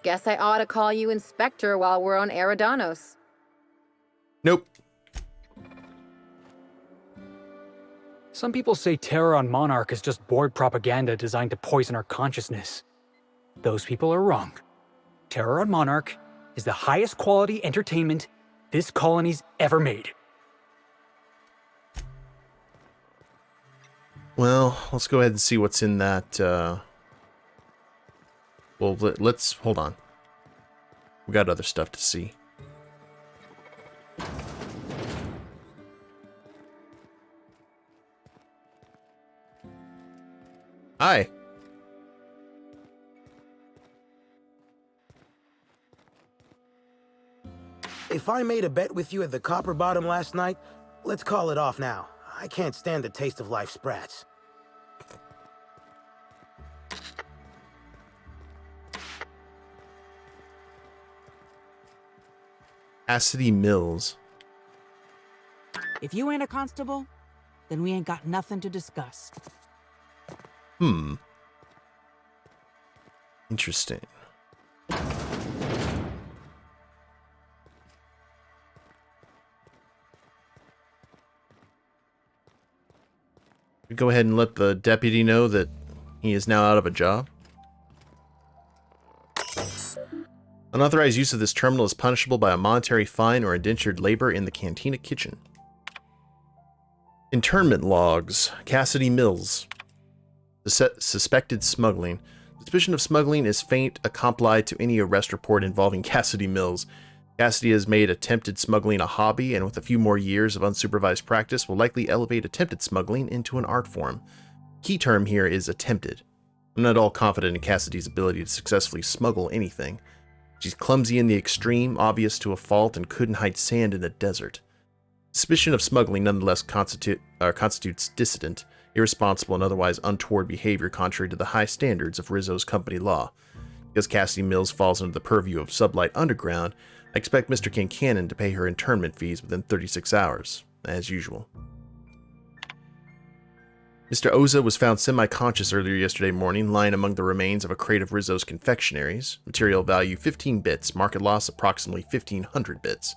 Guess I ought to call you Inspector while we're on Eridanos. Nope. Some people say terror on Monarch is just board propaganda designed to poison our consciousness. Those people are wrong. Terror on Monarch is the highest quality entertainment this colony's ever made. Well, let's go ahead and see what's in that, Well, let's... hold on. We got other stuff to see. Hi. If I made a bet with you at the Copper Bottom last night, let's call it off now. I can't stand the taste of life sprats. Cassidy Mills. If you ain't a constable, then we ain't got nothing to discuss. Interesting. We go ahead and let the deputy know that he is now out of a job. Unauthorized use of this terminal is punishable by a monetary fine or indentured labor in the cantina kitchen. Internment logs. Cassidy Mills. Suspected smuggling. Suspicion of smuggling is faint accomplice to any arrest report involving Cassidy Mills. Cassidy has made attempted smuggling a hobby, and with a few more years of unsupervised practice, will likely elevate attempted smuggling into an art form. Key term here is attempted. I'm not at all confident in Cassidy's ability to successfully smuggle anything. She's clumsy in the extreme, obvious to a fault, and couldn't hide sand in a desert. Suspicion of smuggling nonetheless constitutes dissident, irresponsible, and otherwise untoward behavior contrary to the high standards of Rizzo's company law. Because Cassidy Mills falls under the purview of Sublight Underground, I expect Mr. Kincannon to pay her internment fees within 36 hours, as usual. Mr. Oza was found semi-conscious earlier yesterday morning, lying among the remains of a crate of Rizzo's confectionaries. Material value 15 bits, market loss approximately 1,500 bits.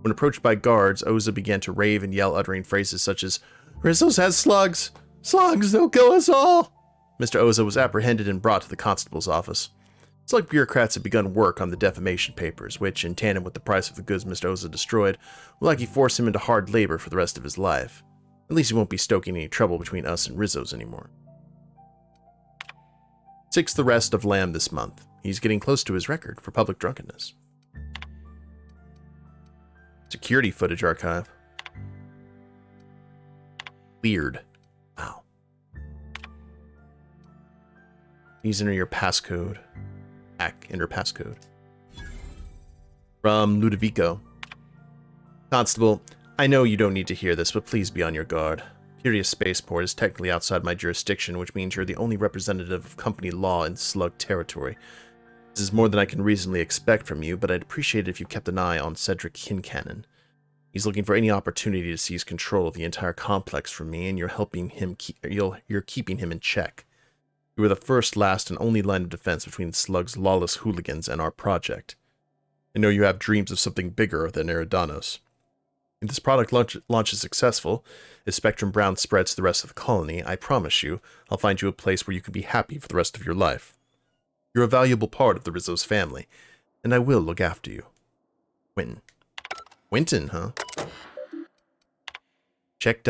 When approached by guards, Oza began to rave and yell, uttering phrases such as, "Rizzo's has slugs! Slugs, they'll kill us all!" Mr. Oza was apprehended and brought to the constable's office. SLUG bureaucrats had begun work on the defamation papers, which, in tandem with the price of the goods Mr. Oza destroyed, will likely force him into hard labor for the rest of his life. At least he won't be stoking any trouble between us and Rizzo's anymore. 6th arrest of Lamb this month. He's getting close to his record for public drunkenness. Security footage archive. Weird. Wow. Please enter your passcode. Enter passcode. From Ludovico. Constable, I know you don't need to hear this, but please be on your guard. Piraeus Spaceport is technically outside my jurisdiction, which means you're the only representative of company law in SLUG territory. This is more than I can reasonably expect from you, but I'd appreciate it if you kept an eye on Cedric Kincannon. He's looking for any opportunity to seize control of the entire complex from me, and you're keeping him in check. You were the first, last, and only line of defense between SLUG's lawless hooligans and our project. I know you have dreams of something bigger than Eridanos. If this product launch is successful, if Spectrum Brown spreads to the rest of the colony, I promise you, I'll find you a place where you can be happy for the rest of your life. You're a valuable part of the Rizzo's family, and I will look after you. Winton. Winton, huh? Check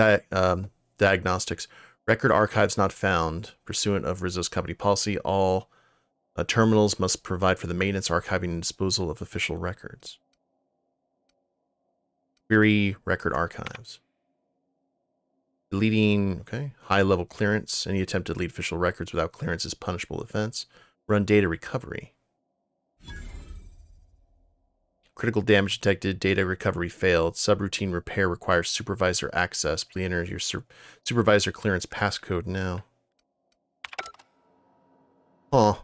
diagnostics. Record archives not found. Pursuant of Rizzo's company policy, all terminals must provide for the maintenance, archiving, and disposal of official records. Query record archives. Deleting, okay. High-level clearance. Any attempt to delete official records without clearance is punishable offense. Run data recovery. Critical damage detected. Data recovery failed. Subroutine repair requires supervisor access. Please enter your supervisor clearance passcode now. Huh.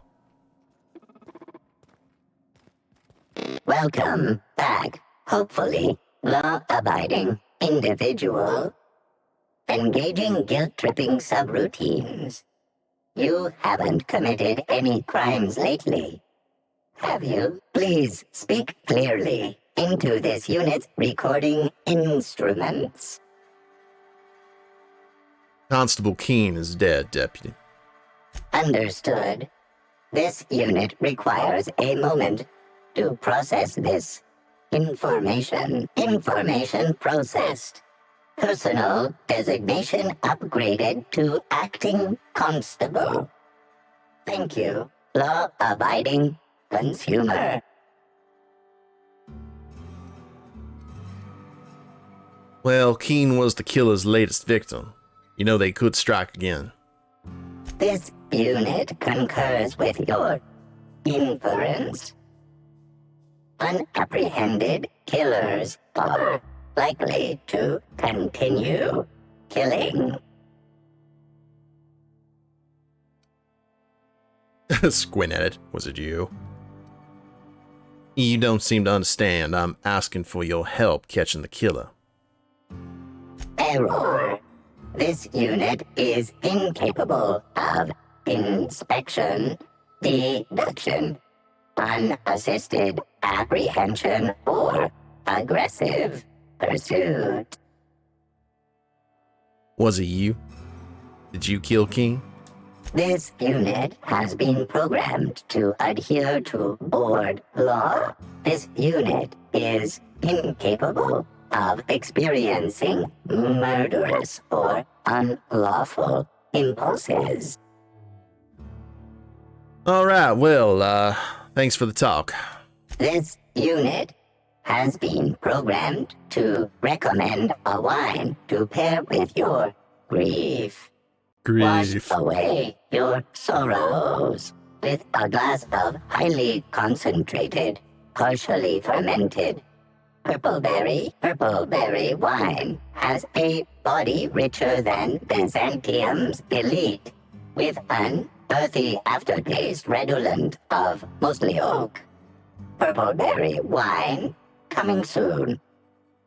Welcome back. Hopefully, law-abiding individual. engaging guilt-tripping subroutines. You haven't committed any crimes lately, have you? Please speak clearly into this unit's recording instruments. Constable Keene is dead, Deputy. Understood. This unit requires a moment to process this information. Information processed. Personal designation upgraded to acting constable. Thank you. Law-abiding consumer. Well, Keene was the killer's latest victim. You know they could strike again. This unit concurs with your inference. Unapprehended killers are likely to continue killing. Squint at it. Was it you? You don't seem to understand. I'm asking for your help catching the killer. Error. This unit is incapable of inspection, deduction, unassisted apprehension, or aggressive pursuit. Was it you? Did you kill Keene? This unit has been programmed to adhere to board law. This unit is incapable of experiencing murderous or unlawful impulses. Alright, well, thanks for the talk. This unit has been programmed to recommend a wine to pair with your grief. Wash away your sorrows with a glass of highly concentrated, partially fermented purple berry wine. Has a body richer than Byzantium's elite, with an earthy aftertaste redolent of mostly oak. Purple berry wine coming soon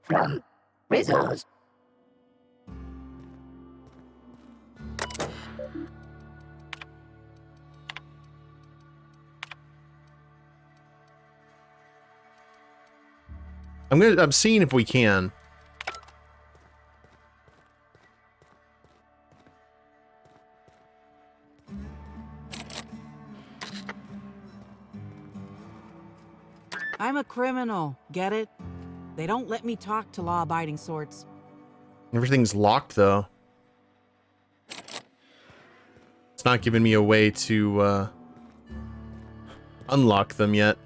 from Rizzo's. I'm seeing if we can. I'm a criminal, get it? They don't let me talk to law-abiding sorts. Everything's locked, though. It's not giving me a way to, unlock them yet.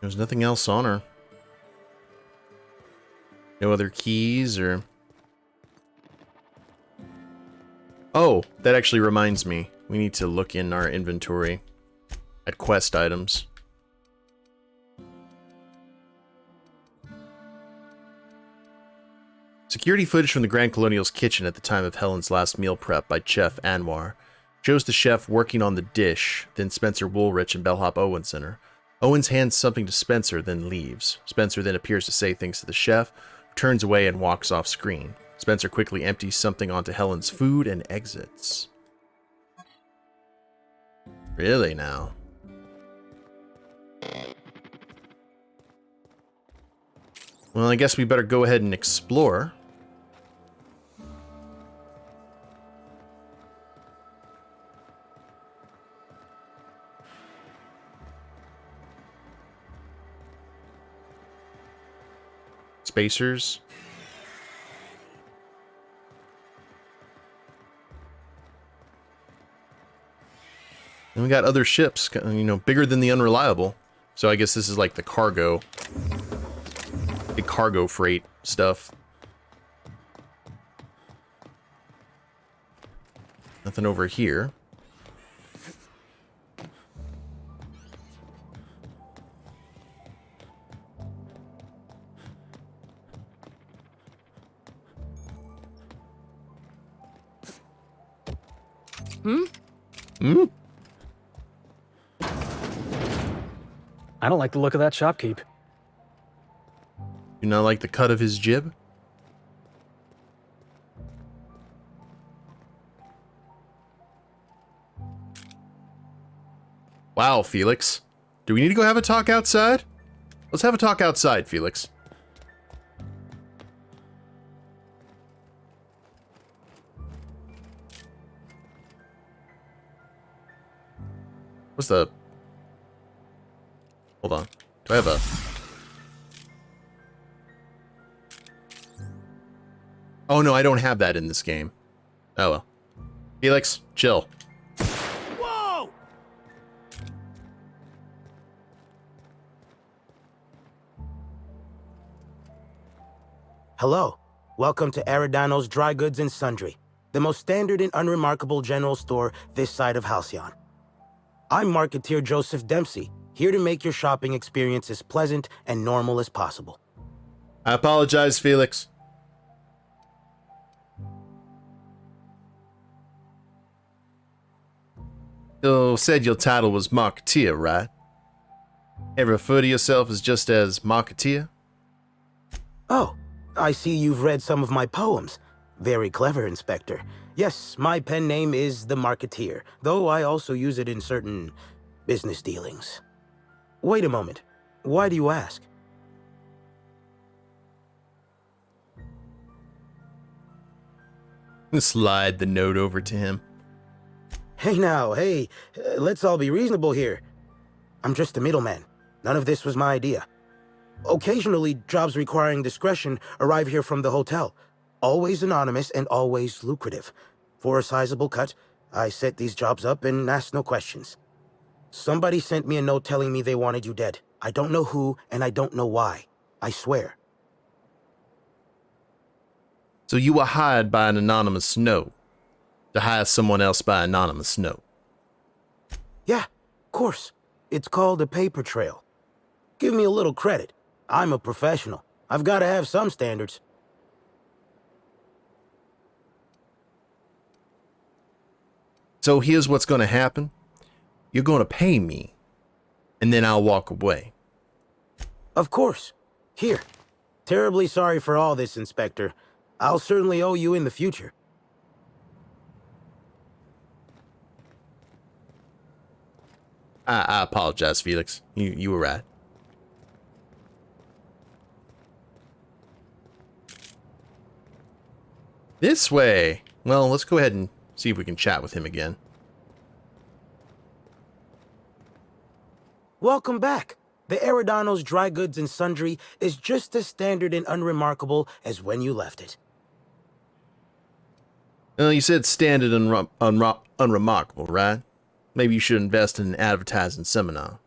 There's nothing else on her. No other keys or... Oh, that actually reminds me. We need to look in our inventory at quest items. Security footage from the Grand Colonial's kitchen at the time of Helen's last meal prep by Chef Anwar shows the chef working on the dish, then Spencer Woolrich and Bellhop Owens enter. Owens hands something to Spencer, then leaves. Spencer then appears to say things to the chef, turns away and walks off screen. Spencer quickly empties something onto Helen's food and exits. Really now? Well, I guess we better go ahead and explore. Spacers. And we got other ships, you know, bigger than the Unreliable. So I guess this is like the cargo. The cargo freight stuff. Nothing over here. Hmm? I don't like the look of that shopkeep. You not like the cut of his jib? Wow, Felix. Do we need to go have a talk outside? Let's have a talk outside, Felix. What's the... Hold on. Do I have a... Oh no, I don't have that in this game. Oh well. Felix, chill. Whoa! Hello. Welcome to Eridanos Dry Goods and Sundry, the most standard and unremarkable general store this side of Halcyon. I'm marketeer Joseph Dempsey, here to make your shopping experience as pleasant and normal as possible. I apologize, Felix. You said your title was Marketeer, right? Ever refer to yourself as just as Marketeer? Oh, I see you've read some of my poems. Very clever, Inspector. Yes, my pen name is The Marketeer, though I also use it in certain business dealings. Wait a moment. Why do you ask? Slide the note over to him. Hey now, hey, let's all be reasonable here. I'm just a middleman. None of this was my idea. Occasionally, jobs requiring discretion arrive here from the hotel. Always anonymous and always lucrative. For a sizable cut, I set these jobs up and ask no questions. Somebody sent me a note telling me they wanted you dead. I don't know who, and I don't know why. I swear. So you were hired by an anonymous note to hire someone else by anonymous note? Yeah, of course. It's called a paper trail. Give me a little credit. I'm a professional. I've got to have some standards. So here's what's going to happen. You're going to pay me, and then I'll walk away. Of course. Here. Terribly sorry for all this, Inspector. I'll certainly owe you in the future. I apologize, Felix. You were right. This way. Well, let's go ahead and see if we can chat with him again. Welcome back. The Eridanos Dry Goods and Sundry is just as standard and unremarkable as when you left it. Well, you said standard and unremarkable, right? Maybe you should invest in an advertising seminar.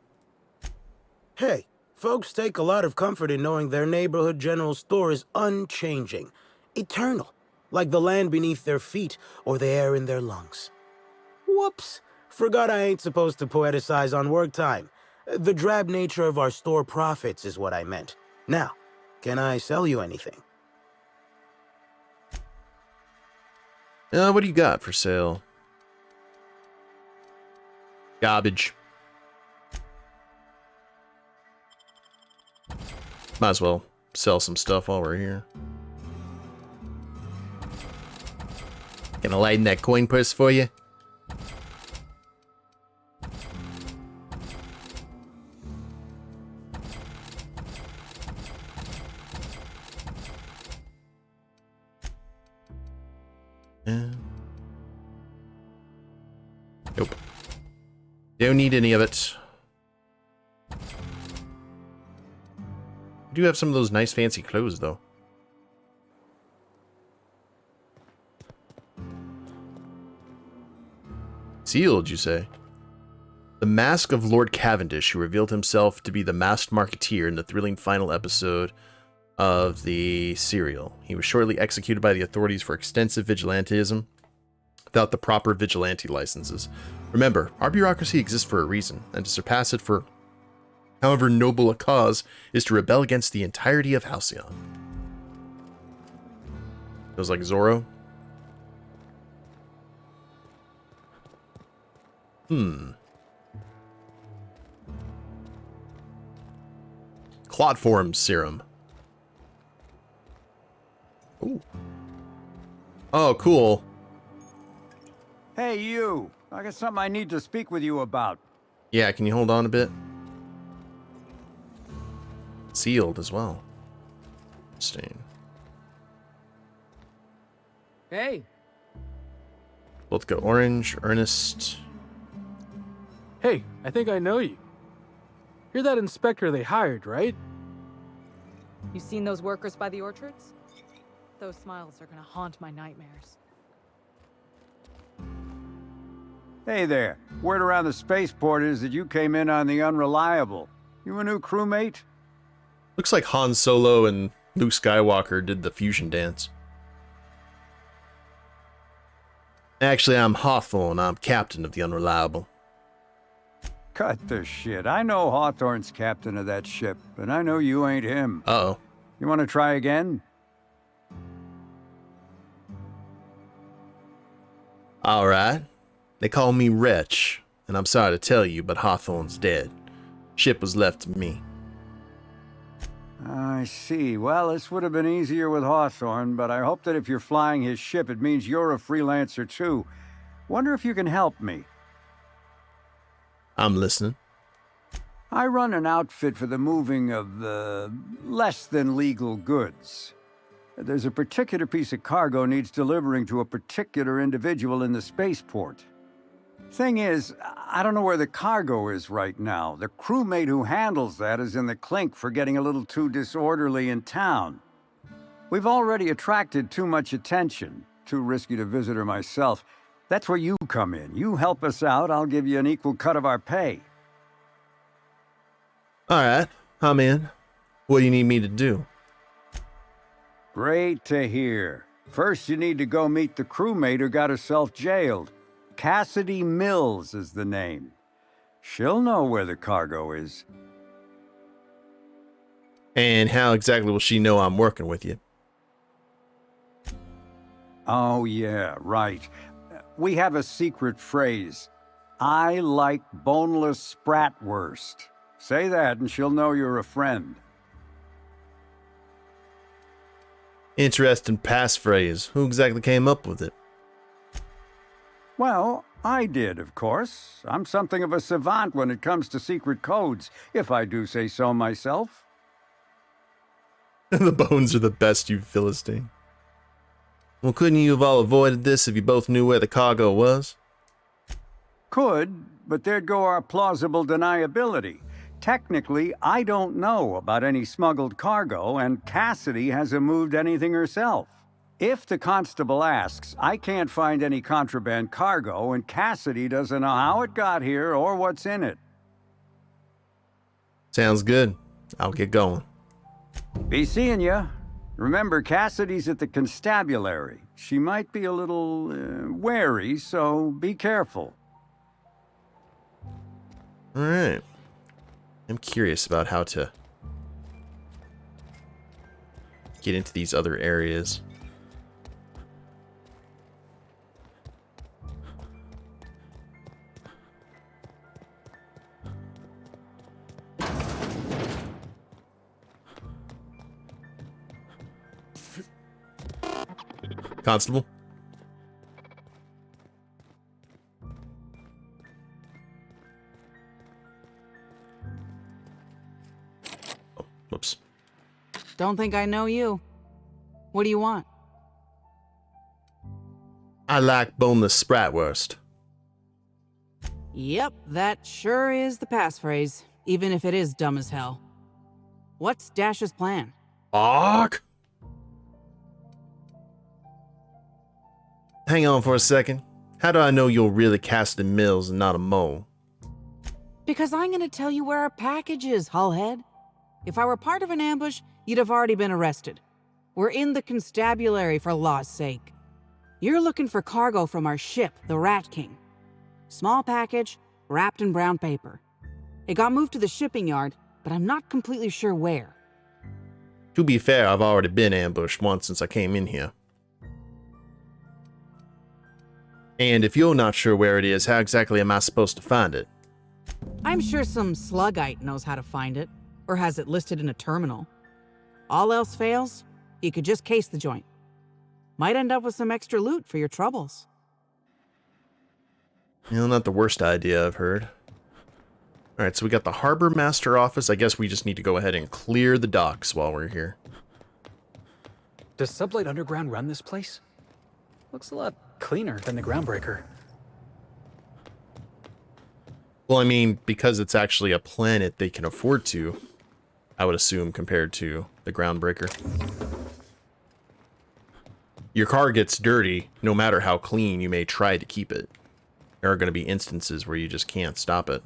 Hey, folks take a lot of comfort in knowing their neighborhood general store is unchanging, eternal, like the land beneath their feet or the air in their lungs. Whoops, forgot I ain't supposed to poeticize on work time. The drab nature of our store profits is what I meant. Now, can I sell you anything? What do you got for sale? Garbage. Might as well sell some stuff while we're here. Can I lighten that coin purse for you? Nope. Don't need any of it. I do have some of those nice fancy clothes, though. Sealed, you say? The mask of Lord Cavendish, who revealed himself to be the masked marketeer in the thrilling final episode of the serial. He was shortly executed by the authorities for extensive vigilantism without the proper vigilante licenses. Remember, our bureaucracy exists for a reason, and to surpass it for however noble a cause is to rebel against the entirety of Halcyon. Feels like Zorro. Clotform serum. Ooh. Oh, cool. Hey, you. I got something I need to speak with you about. Yeah, can you hold on a bit? Sealed as well. Interesting. Hey. Let's go orange, Ernest. Hey, I think I know you. You're that inspector they hired, right? You seen those workers by the orchards? Those smiles are gonna haunt my nightmares. Hey there. Word around the spaceport is that you came in on the Unreliable. You a new crewmate? Looks like Han Solo and Luke Skywalker did the fusion dance. Actually, I'm Hawthorne. I'm captain of the Unreliable. Cut the shit. I know Hawthorne's captain of that ship, and I know you ain't him. Uh-oh. You want to try again? Alright. They call me Wretch, and I'm sorry to tell you, but Hawthorne's dead. Ship was left to me. I see. Well, this would have been easier with Hawthorne, but I hope that if you're flying his ship, it means you're a freelancer too. Wonder if you can help me. I'm listening. I run an outfit for the moving of less than legal goods. There's a particular piece of cargo needs delivering to a particular individual in the spaceport. Thing is, I don't know where the cargo is right now. The crewmate who handles that is in the clink for getting a little too disorderly in town. We've already attracted too much attention. Too risky to visit her myself. That's where you come in. You help us out, I'll give you an equal cut of our pay. Alright, I'm in. What do you need me to do? Great to hear. First, you need to go meet the crewmate who got herself jailed. Cassidy Mills is the name. She'll know where the cargo is. And how exactly will she know I'm working with you? Oh, yeah, right. We have a secret phrase. I like boneless spratwurst. Say that and she'll know you're a friend. Interesting passphrase. Who exactly came up with it? Well, I did, of course. I'm something of a savant when it comes to secret codes, if I do say so myself. The bones are the best, you Philistine. Well, couldn't you have all avoided this if you both knew where the cargo was? Could, but there'd go our plausible deniability. Technically, I don't know about any smuggled cargo, and Cassidy hasn't moved anything herself. If the constable asks, I can't find any contraband cargo, and Cassidy doesn't know how it got here or what's in it. Sounds good. I'll get going. Be seeing ya. Remember, Cassidy's at the constabulary. She might be a little wary, so be careful. Alright. I'm curious about how to get into these other areas. Constable? Oh, whoops. Don't think I know you. What do you want? I like boneless spratwurst. Yep, that sure is the passphrase, even if it is dumb as hell. What's Dash's plan? Fuck! Hang on for a second. How do I know you're really Cassidy Mills and not a mole? Because I'm gonna tell you where our package is, Hullhead. If I were part of an ambush, you'd have already been arrested. We're in the constabulary, for law's sake. You're looking for cargo from our ship, the Rat King. Small package, wrapped in brown paper. It got moved to the shipping yard, but I'm not completely sure where. To be fair, I've already been ambushed once since I came in here. And if you're not sure where it is, how exactly am I supposed to find it? I'm sure some slugite knows how to find it, or has it listed in a terminal. All else fails, you could just case the joint. Might end up with some extra loot for your troubles. You know, not the worst idea I've heard. Alright, so we got the Harbor Master office. I guess we just need to go ahead and clear the docks while we're here. Does Sublight Underground run this place? Looks a lot cleaner than the Groundbreaker. Well, I mean, because it's actually a planet they can afford to, I would assume, compared to the Groundbreaker. Your car gets dirty, no matter how clean you may try to keep it. There are going to be instances where you just can't stop it.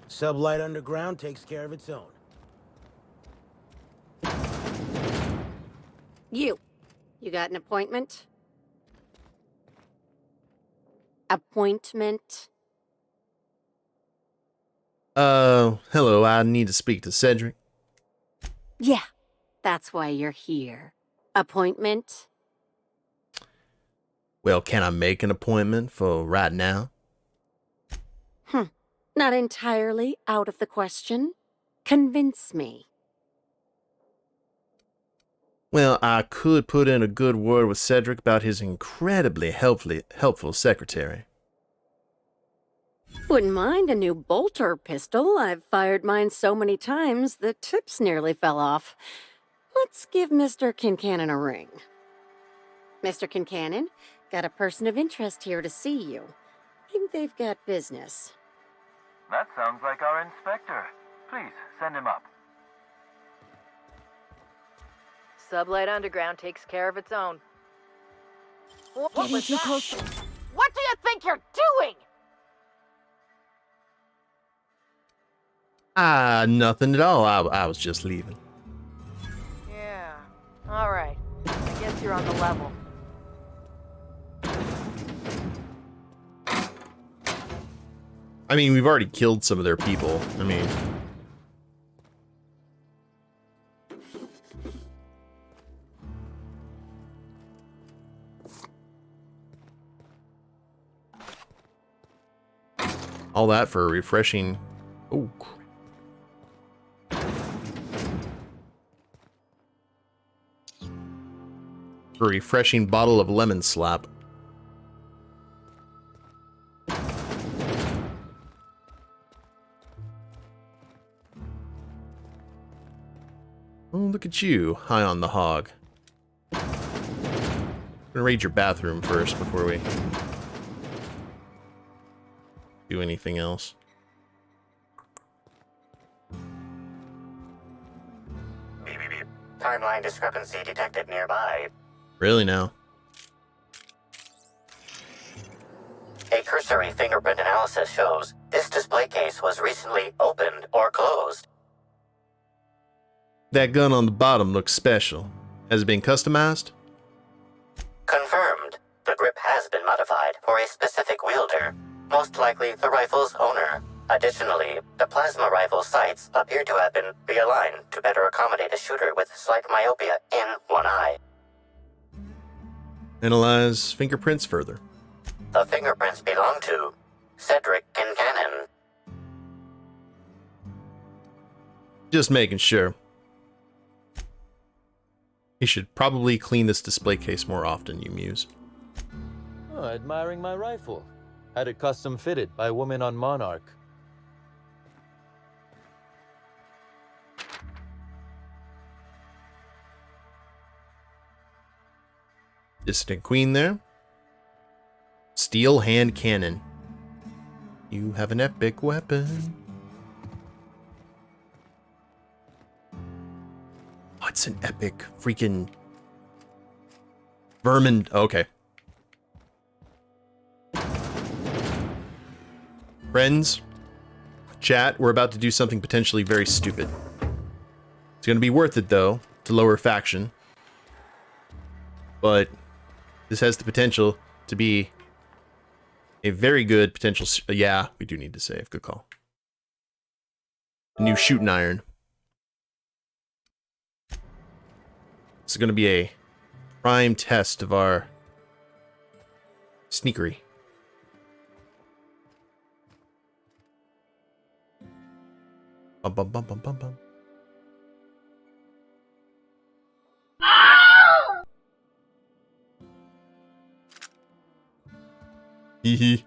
Sublight Underground takes care of its own. You got an appointment? Appointment? Hello, I need to speak to Cedric. Yeah, that's why you're here. Appointment? Well, can I make an appointment for right now? Not entirely out of the question. Convince me. Well, I could put in a good word with Cedric about his incredibly helpful secretary. Wouldn't mind a new bolter pistol. I've fired mine so many times, the tips nearly fell off. Let's give Mr. Kincannon a ring. Mr. Kincannon, got a person of interest here to see you. Think they've got business. That sounds like our inspector. Please, send him up. Sublight Underground takes care of its own. What Getting was too that? close. What do you think you're doing? Nothing at all. I was just leaving. Yeah. All right. I guess you're on the level. I mean, we've already killed some of their people. I mean... all that for a refreshing... Oh, crap. A refreshing bottle of lemon slap. Oh, look at you, high on the hog. I'm gonna raid your bathroom first before we do anything else. Timeline discrepancy detected nearby. Really now? A cursory fingerprint analysis shows this display case was recently opened or closed. That gun on the bottom looks special. Has it been customized? Confirmed. The grip has been modified for a specific wielder, most likely the rifle's owner. Additionally, the plasma rifle sights appear to have been realigned to better accommodate a shooter with slight myopia in one eye. Analyze fingerprints further. The fingerprints belong to Cedric Kincannon. Just making sure. You should probably clean this display case more often, you muse. Oh, admiring my rifle. Had it custom fitted by a woman on Monarch. Dissident Queen there. Steel hand cannon. You have an epic weapon. What's an epic freaking vermin? Okay. Friends, chat, we're about to do something potentially very stupid. It's going to be worth it, though, to lower faction. But this has the potential to be a very good potential... yeah, we do need to save. Good call. A new shooting iron. This is going to be a prime test of our sneakery. Bum, bum, bum, bum, bum, bum. Hee hee.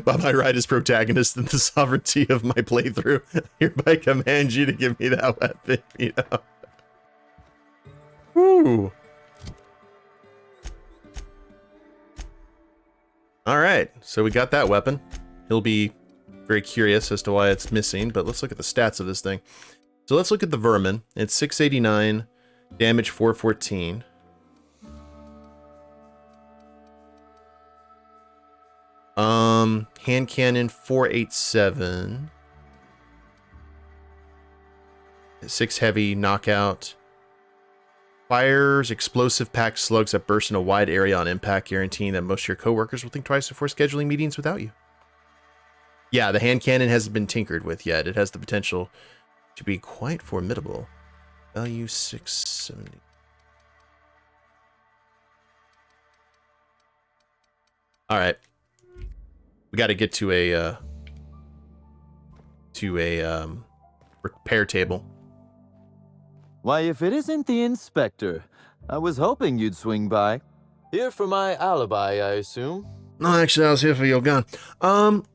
By my right as protagonist and the sovereignty of my playthrough, I hereby command you to give me that weapon, you know. Woo. Alright, so we got that weapon. He'll be very curious as to why it's missing, but let's look at the stats of this thing. So let's look at the vermin. It's 689, damage 414. Hand cannon 487. 6 heavy, knockout. Fires explosive packed slugs that burst in a wide area on impact, guaranteeing that most of your coworkers will think twice before scheduling meetings without you. Yeah, the hand cannon hasn't been tinkered with yet. It has the potential to be quite formidable. Value 670. All right. We got to get to a repair table. Why, if it isn't the inspector, I was hoping you'd swing by. Here for my alibi, I assume. No, actually, I was here for your gun.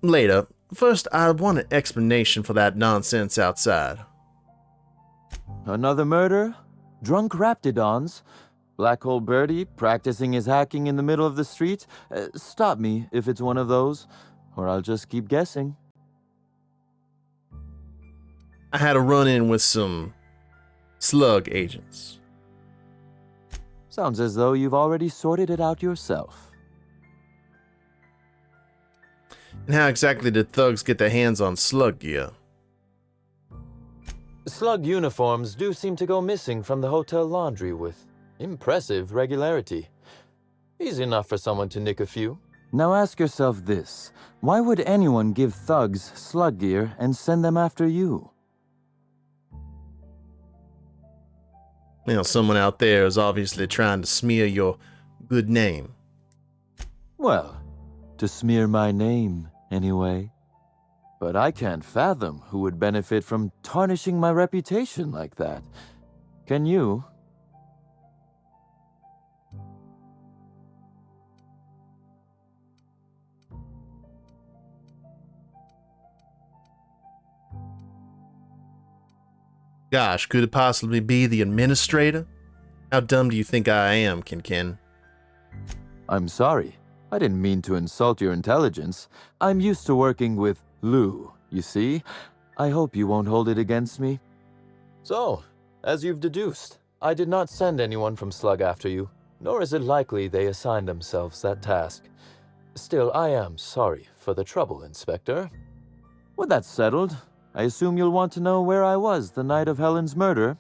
Later. First, I want an explanation for that nonsense outside. Another murder? Drunk Raptidons? Black Hole Birdie practicing his hacking in the middle of the street? Stop me if it's one of those, or I'll just keep guessing. I had a run-in with some SLUG agents. Sounds as though you've already sorted it out yourself. And how exactly did thugs get their hands on SLUG gear? SLUG uniforms do seem to go missing from the hotel laundry with impressive regularity. Easy enough for someone to nick a few. Now ask yourself this. Why would anyone give thugs SLUG gear and send them after you? You know, someone out there is obviously trying to smear your good name. Well, to smear my name, anyway. But I can't fathom who would benefit from tarnishing my reputation like that. Can you? Gosh, could it possibly be the administrator? How dumb do you think I am, Kin? I'm sorry. I didn't mean to insult your intelligence. I'm used to working with Lou, you see? I hope you won't hold it against me. So, as you've deduced, I did not send anyone from SLUG after you, nor is it likely they assigned themselves that task. Still, I am sorry for the trouble, Inspector. With that settled, I assume you'll want to know where I was the night of Helen's murder.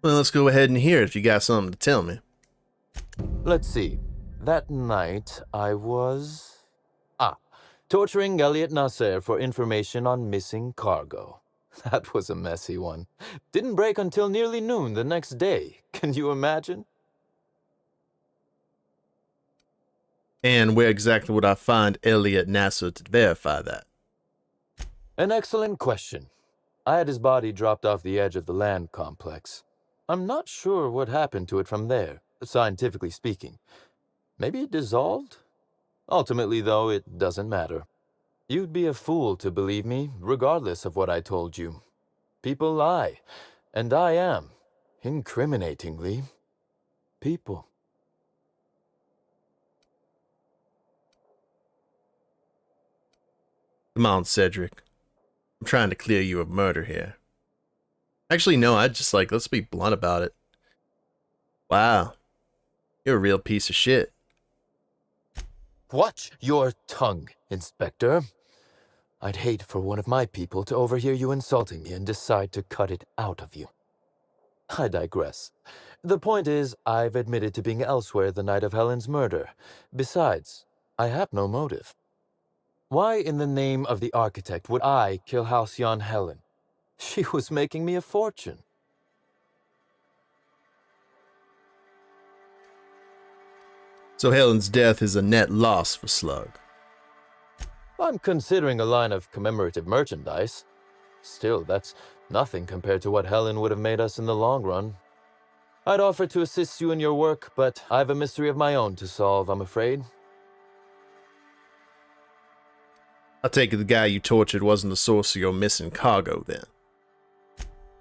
Well, let's go ahead and hear it if you got something to tell me. Let's see. That night, I was... torturing Elliot Nasser for information on missing cargo. That was a messy one. Didn't break until nearly noon the next day. Can you imagine? And where exactly would I find Elliot Nasser to verify that? An excellent question. I had his body dropped off the edge of the land complex. I'm not sure what happened to it from there, scientifically speaking. Maybe it dissolved? Ultimately, though, it doesn't matter. You'd be a fool to believe me, regardless of what I told you. People lie, and I am, incriminatingly, people. Come on, Cedric. I'm trying to clear you of murder here. Actually, no, let's be blunt about it. Wow. You're a real piece of shit. Watch your tongue, Inspector. I'd hate for one of my people to overhear you insulting me and decide to cut it out of you. I digress. The point is, I've admitted to being elsewhere the night of Helen's murder. Besides, I have no motive. Why in the name of the architect would I kill Halcyon Helen? She was making me a fortune. So Helen's death is a net loss for SLUG. I'm considering a line of commemorative merchandise. Still, that's nothing compared to what Helen would have made us in the long run. I'd offer to assist you in your work, but I have a mystery of my own to solve, I'm afraid. I take it the guy you tortured wasn't the source of your missing cargo, then.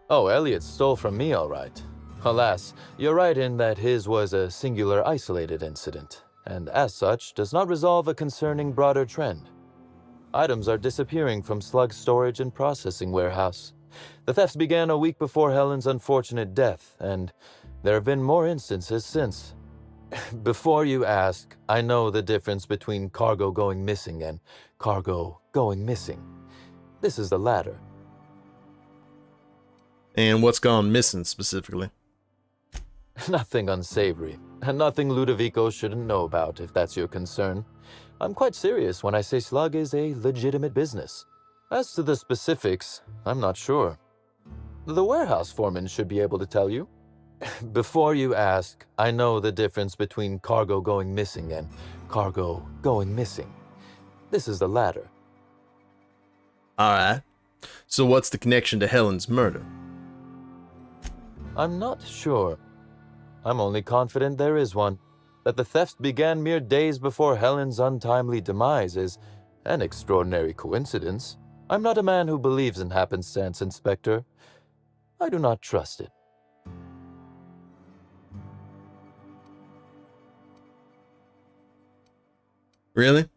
Oh, Elliot stole from me, all right. Alas, you're right in that his was a singular isolated incident, and as such, does not resolve a concerning broader trend. Items are disappearing from SLUG's storage and processing warehouse. The thefts began a week before Helen's unfortunate death, and there have been more instances since. Before you ask, I know the difference between cargo going missing and cargo going missing. This is the latter. And what's gone missing specifically? Nothing unsavory, and nothing Ludovico shouldn't know about, if that's your concern. I'm quite serious when I say SLUG is a legitimate business. As to the specifics, I'm not sure. The warehouse foreman should be able to tell you. Before you ask, I know the difference between cargo going missing and cargo going missing. This is the latter. Alright. So what's the connection to Helen's murder? I'm not sure. I'm only confident there is one. That the thefts began mere days before Helen's untimely demise is an extraordinary coincidence. I'm not a man who believes in happenstance, Inspector. I do not trust it. Really?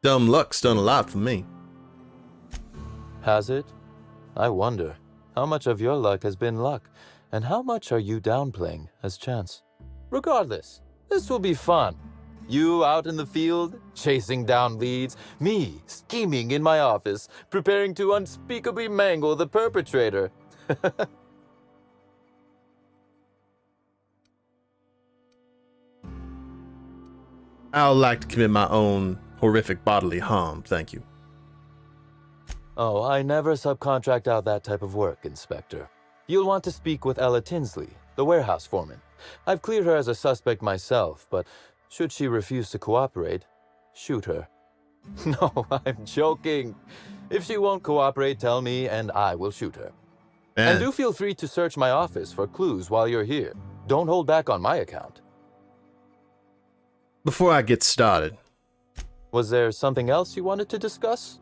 Dumb luck's done a lot for me. Has it? I wonder, how much of your luck has been luck, and how much are you downplaying as chance? Regardless, this will be fun. You out in the field, chasing down leads, me scheming in my office, preparing to unspeakably mangle the perpetrator. I'd like to commit my own horrific bodily harm, thank you. Oh, I never subcontract out that type of work, Inspector. You'll want to speak with Ella Tinsley, the warehouse foreman. I've cleared her as a suspect myself, but should she refuse to cooperate, shoot her. No, I'm joking. If she won't cooperate, tell me and I will shoot her. And do feel free to search my office for clues while you're here. Don't hold back on my account. Before I get started, was there something else you wanted to discuss?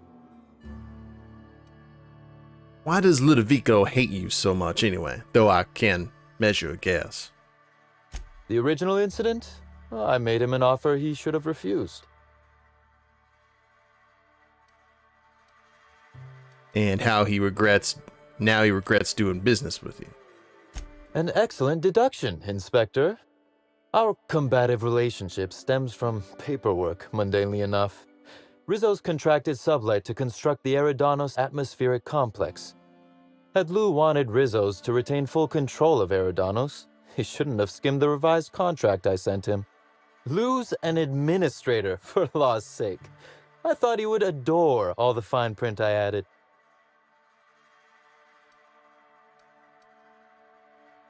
Why does Ludovico hate you so much anyway, though I can measure a guess? The original incident? Well, I made him an offer he should have refused. And now he regrets doing business with you. An excellent deduction, Inspector. Our combative relationship stems from paperwork, mundanely enough. Rizzo's contracted Sublight to construct the Eridanos atmospheric complex. Had Lou wanted Rizzo's to retain full control of Eridanos, he shouldn't have skimmed the revised contract I sent him. Lou's an administrator, for law's sake. I thought he would adore all the fine print I added.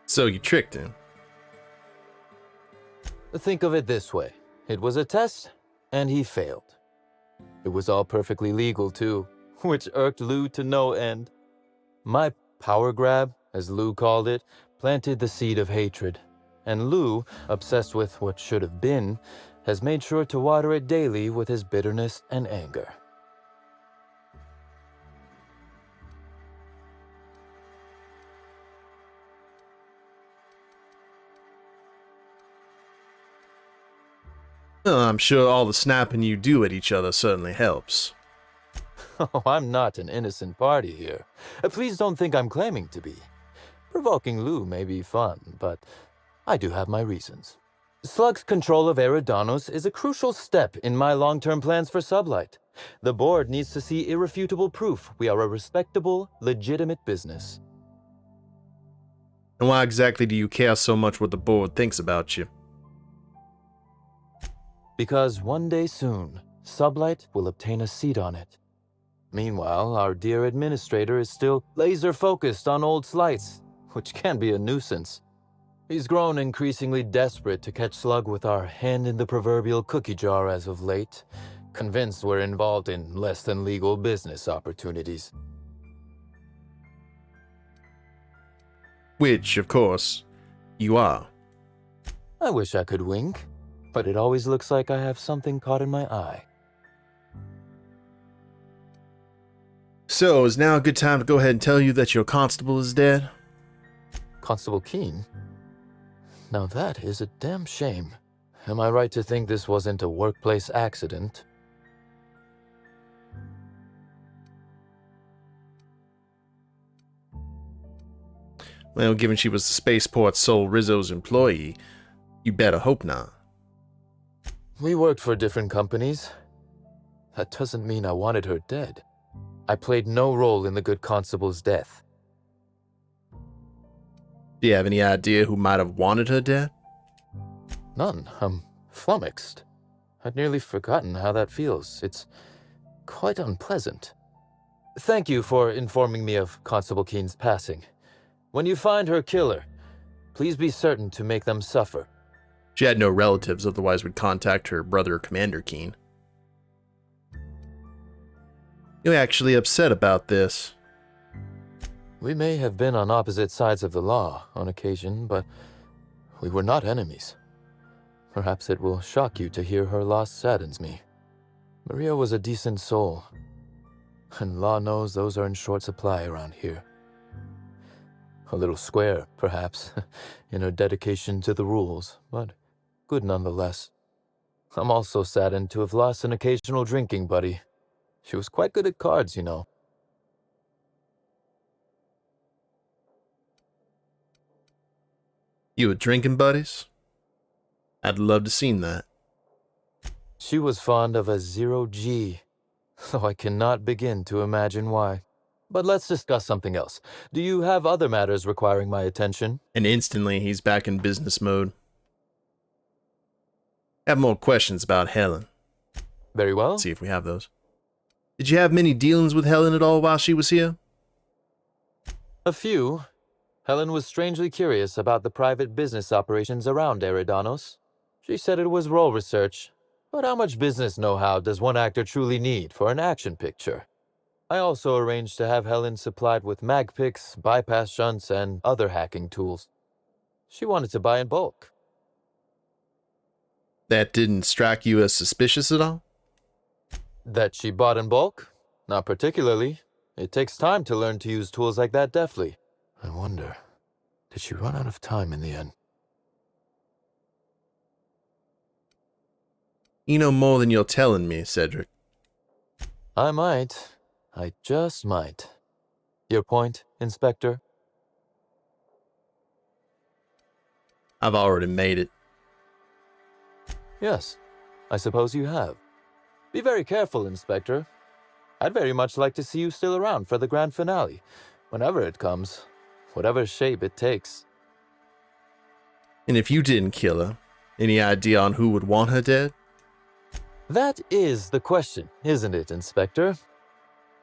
So you tricked him? Think of it this way. It was a test, and he failed. It was all perfectly legal, too, which irked Lou to no end. My power grab, as Lou called it, planted the seed of hatred. And Lou, obsessed with what should have been, has made sure to water it daily with his bitterness and anger. Well, I'm sure all the snapping you do at each other certainly helps. Oh, I'm not an innocent party here. Please don't think I'm claiming to be. Provoking Lou may be fun, but I do have my reasons. SLUG's control of Eridanos is a crucial step in my long-term plans for Sublight. The board needs to see irrefutable proof we are a respectable, legitimate business. And why exactly do you care so much what the board thinks about you? Because one day soon, Sublight will obtain a seat on it. Meanwhile, our dear administrator is still laser-focused on old slights, which can be a nuisance. He's grown increasingly desperate to catch SLUG with our hand in the proverbial cookie jar as of late, convinced we're involved in less-than-legal business opportunities. Which, of course, you are. I wish I could wink, but it always looks like I have something caught in my eye. So, is now a good time to go ahead and tell you that your constable is dead? Constable Keene? Now that is a damn shame. Am I right to think this wasn't a workplace accident? Well, given she was the spaceport's sole Rizzo's employee, you better hope not. We worked for different companies. That doesn't mean I wanted her dead. I played no role in the good constable's death. Do you have any idea who might have wanted her dead? None. I'm flummoxed. I'd nearly forgotten how that feels. It's quite unpleasant. Thank you for informing me of Constable Keene's passing. When you find her killer, please be certain to make them suffer. She had no relatives, otherwise would contact her brother, Commander Keene. You're actually upset about this. We may have been on opposite sides of the law on occasion, but we were not enemies. Perhaps it will shock you to hear her loss saddens me. Maria was a decent soul, and law knows those are in short supply around here. A little square, perhaps, in her dedication to the rules, but good nonetheless. I'm also saddened to have lost an occasional drinking buddy. She was quite good at cards, you know. You were drinking buddies? I'd love to seen that. She was fond of a 0G, though I cannot begin to imagine why. But let's discuss something else. Do you have other matters requiring my attention? And instantly, he's back in business mode. Have more questions about Helen. Very well. Let's see if we have those. Did you have many dealings with Helen at all while she was here? A few. Helen was strangely curious about the private business operations around Eridanos. She said it was role research, but how much business know-how does one actor truly need for an action picture? I also arranged to have Helen supplied with mag picks, bypass shunts, and other hacking tools. She wanted to buy in bulk. That didn't strike you as suspicious at all? That she bought in bulk? Not particularly. It takes time to learn to use tools like that deftly. I wonder, did she run out of time in the end? You know more than you're telling me, Cedric. I might. I just might. Your point, Inspector? I've already made it. Yes, I suppose you have. Be very careful, Inspector. I'd very much like to see you still around for the grand finale, whenever it comes, whatever shape it takes. And if you didn't kill her, any idea on who would want her dead? That is the question, isn't it, Inspector?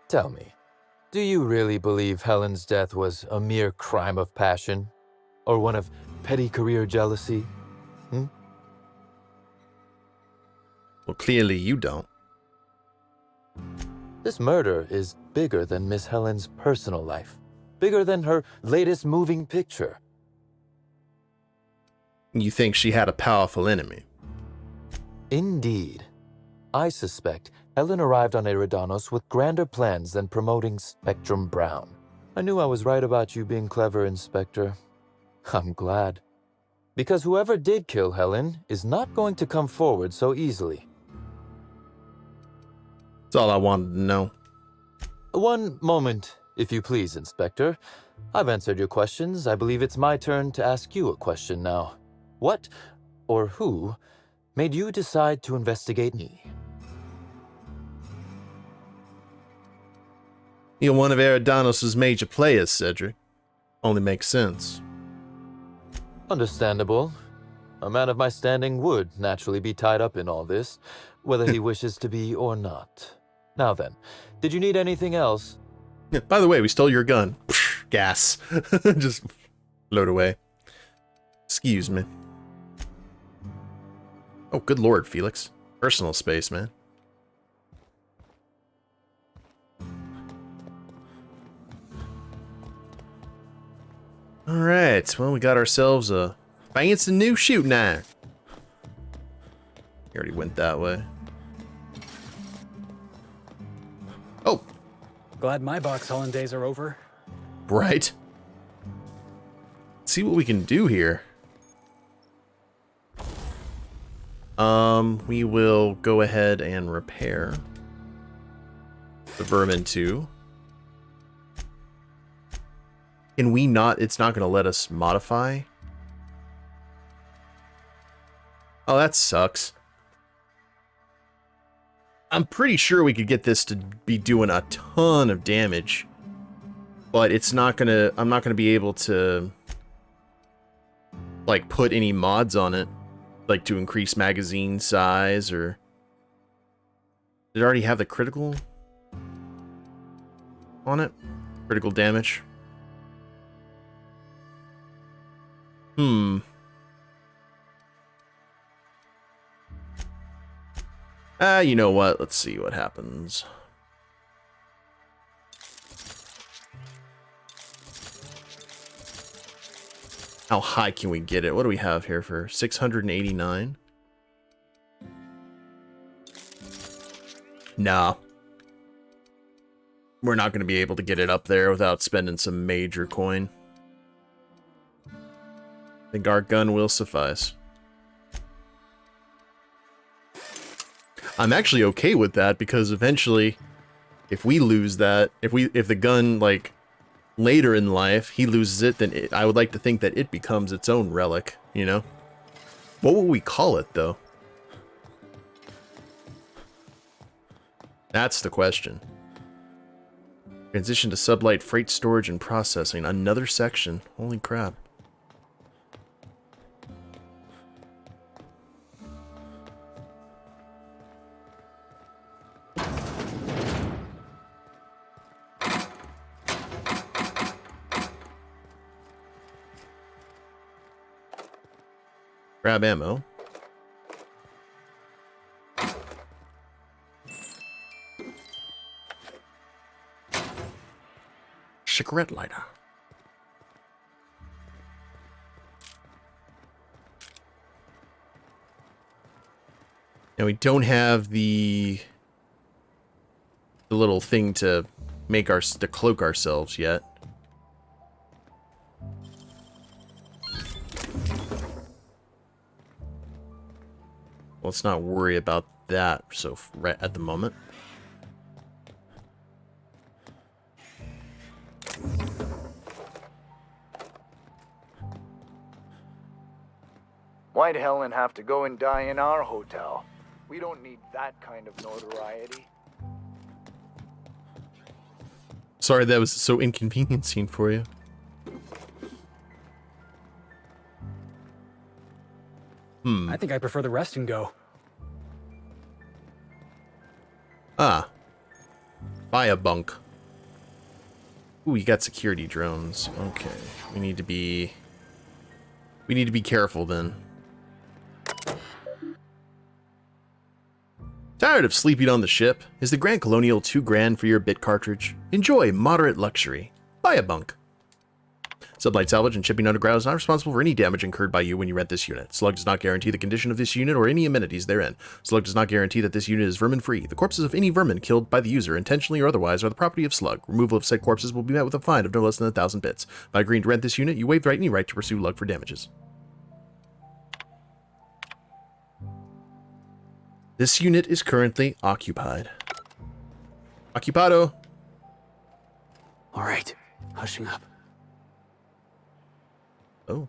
Tell me, do you really believe Helen's death was a mere crime of passion? Or one of petty career jealousy? Well, clearly you don't. This murder is bigger than Miss Helen's personal life. Bigger than her latest moving picture. You think she had a powerful enemy? Indeed. I suspect Helen arrived on Eridanos with grander plans than promoting Spectrum Brown. I knew I was right about you being clever, Inspector. I'm glad. Because whoever did kill Helen is not going to come forward so easily. That's all I wanted to know. One moment, if you please, Inspector. I've answered your questions. I believe it's my turn to ask you a question now. What, or who, made you decide to investigate me? You're one of Eridanos' major players, Cedric. Only makes sense. Understandable. A man of my standing would naturally be tied up in all this. whether he wishes to be or not. Now then, did you need anything else? Yeah, by the way, we stole your gun. Gas. Just load away. Excuse me. Oh, good lord, Felix. Personal space, man. Alright, well, we got ourselves a fancy new shooting iron. He already went that way. Oh! Glad my box hauling days are over. Right. Let's see what we can do here. We will go ahead and repair the Vermin 2. Can we not? It's not going to let us modify. Oh, that sucks. I'm pretty sure we could get this to be doing a ton of damage. But it's not going to... I'm not going to be able to... like, put any mods on it. Like, to increase magazine size, or... Did it already have the critical on it? Critical damage? You know what? Let's see what happens. How high can we get it? What do we have here for 689? Nah. We're not going to be able to get it up there without spending some major coin. I think our gun will suffice. I'm actually okay with that, because eventually, if we lose that, if the gun, like, later in life, he loses it, then I would like to think that it becomes its own relic, you know? What will we call it, though? That's the question. Transition to sublight freight storage and processing. Another section. Holy crap. Grab ammo. Cigarette lighter. Now we don't have the little thing to make to cloak ourselves yet. Let's not worry about that right at the moment. Why'd Helen have to go and die in our hotel? We don't need that kind of notoriety. Sorry that was so inconveniencing for you. I think I prefer the rest and go. Ah. Buy a bunk. Ooh, you got security drones. Okay. We need to be careful then. Tired of sleeping on the ship? Is the Grand Colonial too grand for your bit cartridge? Enjoy moderate luxury. Buy a bunk. Sublight Salvage and Shipping Underground is not responsible for any damage incurred by you when you rent this unit. SLUG does not guarantee the condition of this unit or any amenities therein. SLUG does not guarantee that this unit is vermin-free. The corpses of any vermin killed by the user, intentionally or otherwise, are the property of SLUG. Removal of said corpses will be met with a fine of no less than 1,000 bits. By agreeing to rent this unit, you waive any right to pursue LUG for damages. This unit is currently occupied. Occupado! Alright, hushing up. Oh.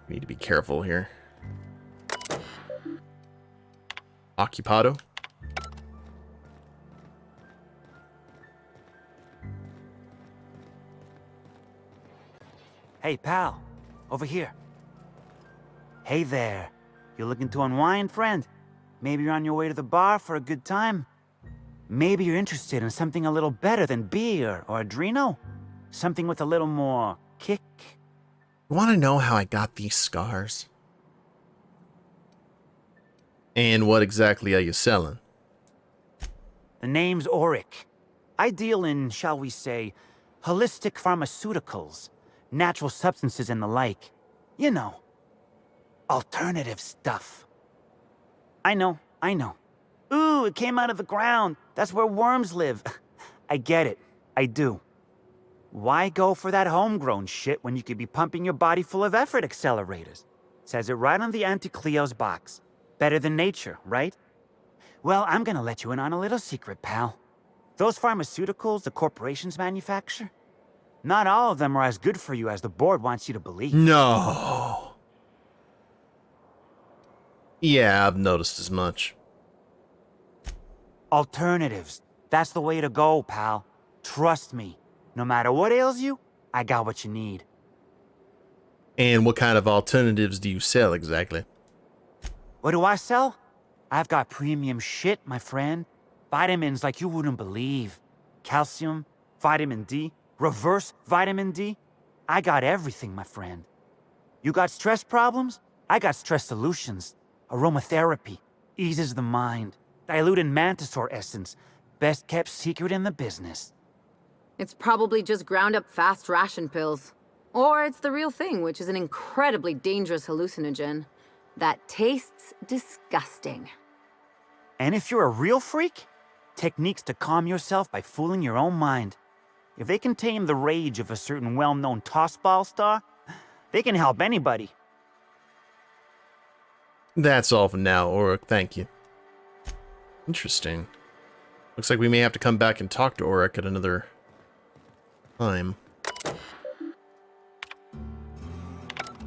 We need to be careful here. Occupado. Hey, pal. Over here. Hey there. You looking to unwind, friend? Maybe you're on your way to the bar for a good time? Maybe you're interested in something a little better than beer or Adreno? Something with a little more kick? You want to know how I got these scars? And what exactly are you selling? The name's Auric. I deal in, shall we say, holistic pharmaceuticals, natural substances and the like. You know, alternative stuff. I know. Ooh, it came out of the ground. That's where worms live. I get it. I do. Why go for that homegrown shit when you could be pumping your body full of effort accelerators? Says it right on the Anti-Cleo's box. Better than nature, right? Well, I'm gonna let you in on a little secret, pal. Those pharmaceuticals the corporations manufacture, not all of them are as good for you as the board wants you to believe. No. Yeah, I've noticed as much. Alternatives. That's the way to go, pal. Trust me. No matter what ails you, I got what you need. And what kind of alternatives do you sell exactly? What do I sell? I've got premium shit, my friend. Vitamins like you wouldn't believe. Calcium, vitamin D, reverse vitamin D. I got everything, my friend. You got stress problems? I got stress solutions. Aromatherapy eases the mind. Diluted mantisaur essence, best kept secret in the business. It's probably just ground up fast ration pills. Or it's the real thing, which is an incredibly dangerous hallucinogen that tastes disgusting. And if you're a real freak, techniques to calm yourself by fooling your own mind. If they can tame the rage of a certain well-known tossball star, they can help anybody. That's all for now, Auric. Thank you. Interesting. Looks like we may have to come back and talk to Auric at another time.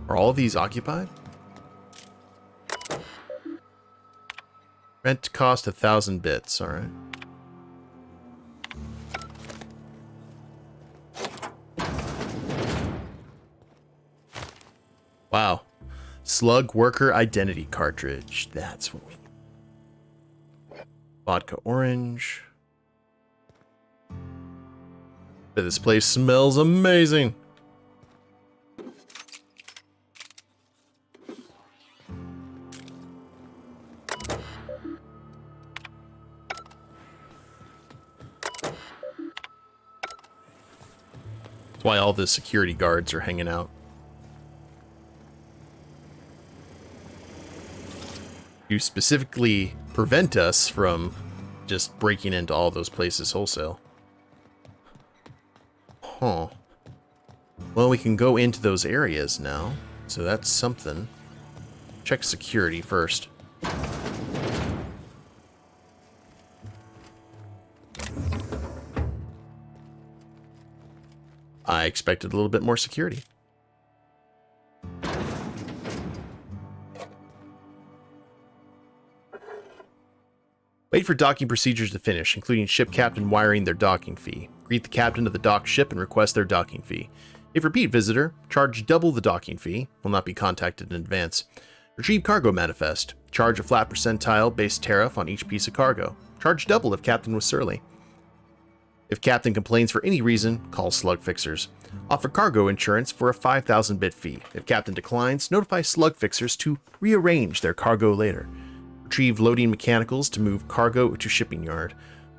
Are all of these occupied? Rent cost 1,000 bits, alright. Wow. SLUG worker identity cartridge. That's what we need. Vodka orange. This place smells amazing. That's why all the security guards are hanging out. You specifically prevent us from just breaking into all those places wholesale. Huh. Well, we can go into those areas now, so that's something. Check security first. I expected a little bit more security. Wait for docking procedures to finish, including ship captain wiring their docking fee. Greet the captain of the docked ship and request their docking fee. If repeat visitor, charge double the docking fee. Will not be contacted in advance. Retrieve cargo manifest. Charge a flat percentile base tariff on each piece of cargo. Charge double if captain was surly. If captain complains for any reason, call SLUG fixers. Offer cargo insurance for a 5,000 bit fee. If captain declines, notify SLUG fixers to rearrange their cargo later. Retrieve loading mechanicals to move cargo to shipping yard.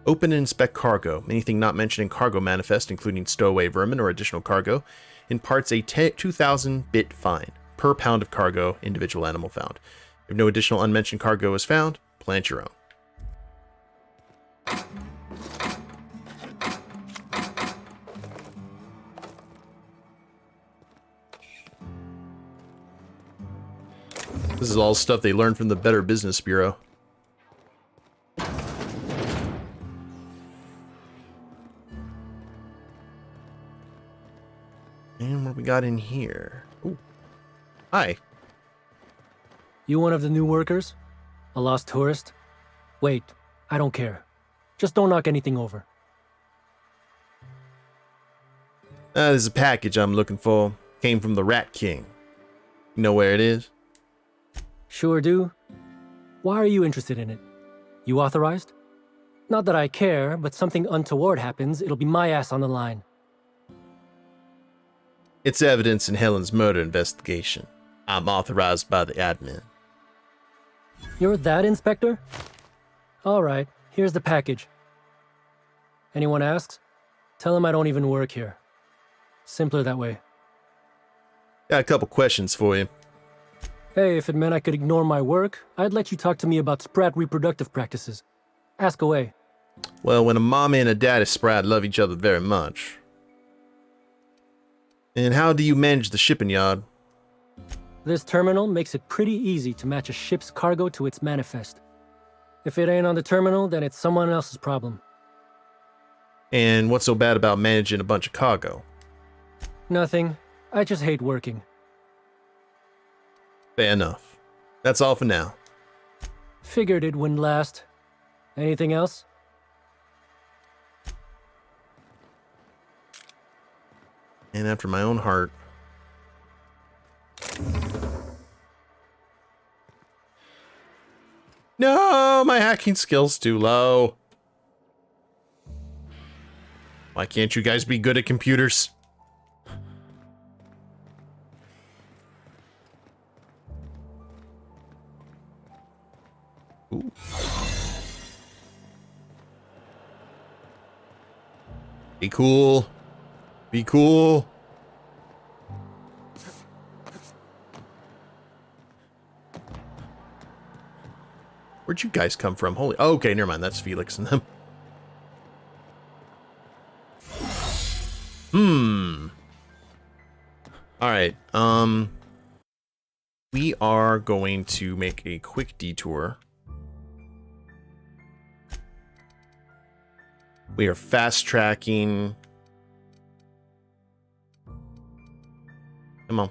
Open and inspect cargo. Anything not mentioned in cargo manifest, including stowaway vermin or additional cargo, imparts a 2,000 bit fine per pound of cargo individual animal found. If no additional unmentioned cargo is found, plant your own. This is all stuff they learned from the Better Business Bureau. And what we got in here? Ooh. Hi. You one of the new workers? A lost tourist? Wait, I don't care. Just don't knock anything over. There's a package I'm looking for. Came from the Rat King. You know where it is? Sure do. Why are you interested in it? You authorized? Not that I care, but something untoward happens, it'll be my ass on the line. It's evidence in Helen's murder investigation. I'm authorized by the admin. You're that, Inspector? All right, here's the package. Anyone asks? Tell them I don't even work here. Simpler that way. Got a couple questions for you. Hey, if it meant I could ignore my work, I'd let you talk to me about Sprat reproductive practices. Ask away. Well, when a mommy and a daddy Sprat love each other very much. And how do you manage the shipping yard? This terminal makes it pretty easy to match a ship's cargo to its manifest. If it ain't on the terminal, then it's someone else's problem. And what's so bad about managing a bunch of cargo? Nothing. I just hate working. Fair enough. That's all for now. Figured it wouldn't last. Anything else? And after my own heart. No, my hacking skill's too low. Why can't you guys be good at computers? Ooh. Be cool. Be cool. Where'd you guys come from? Holy... Oh, okay, never mind. That's Felix and them. Alright, we are going to make a quick detour. We are fast tracking. Come on.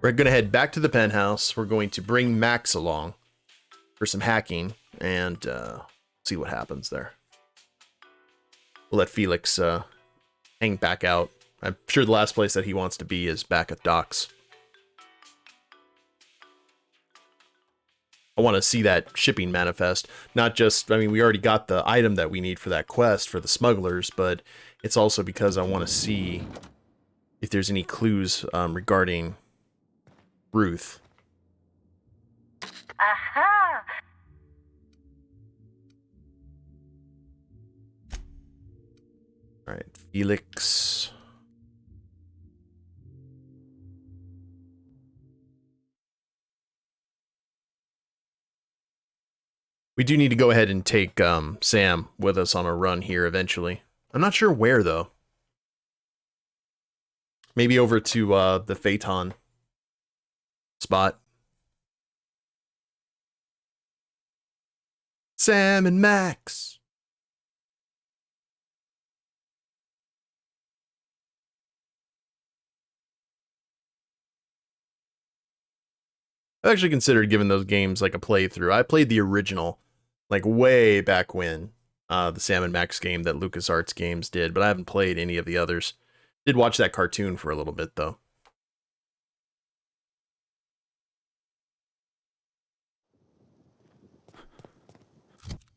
We're going to head back to the penthouse. We're going to bring Max along for some hacking and see what happens there. We'll let Felix hang back out. I'm sure the last place that he wants to be is back at docks. I want to see that shipping manifest. Not just, I mean, we already got the item that we need for that quest for the smugglers, but it's also because I want to see if there's any clues regarding Ruth. Aha! All right, Felix. We do need to go ahead and take Sam with us on a run here eventually. I'm not sure where, though. Maybe over to the Phaeton spot. Sam and Max. I've actually considered giving those games like a playthrough. I played the original, like way back when, the Sam and Max game that LucasArts Games did, but I haven't played any of the others. Did watch that cartoon for a little bit, though.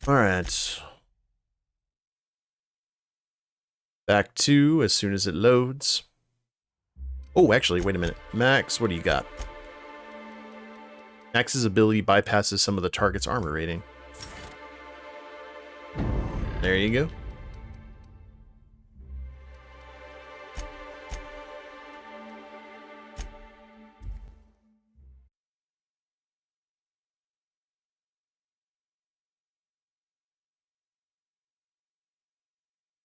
Alright. Back to as soon as it loads. Oh, actually, wait a minute. Max, what do you got? Max's ability bypasses some of the target's armor rating. There you go.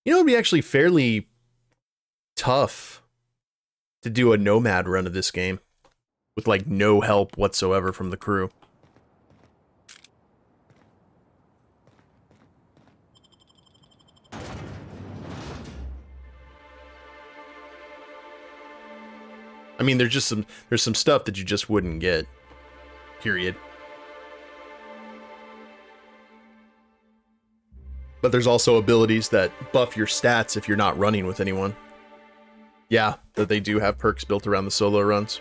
You know, it'd be actually fairly tough to do a nomad run of this game with like no help whatsoever from the crew. I mean, there's some stuff that you just wouldn't get. Period. But there's also abilities that buff your stats if you're not running with anyone. Yeah, that they do have perks built around the solo runs.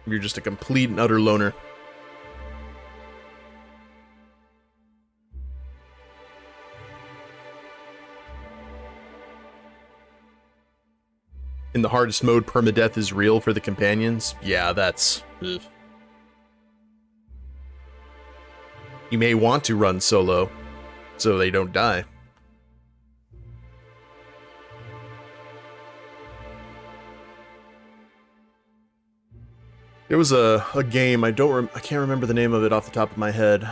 You're just a complete and utter loner. In the hardest mode, permadeath is real for the companions. Yeah, that's... ugh. You may want to run solo, so they don't die. There was a game, I can't remember the name of it off the top of my head.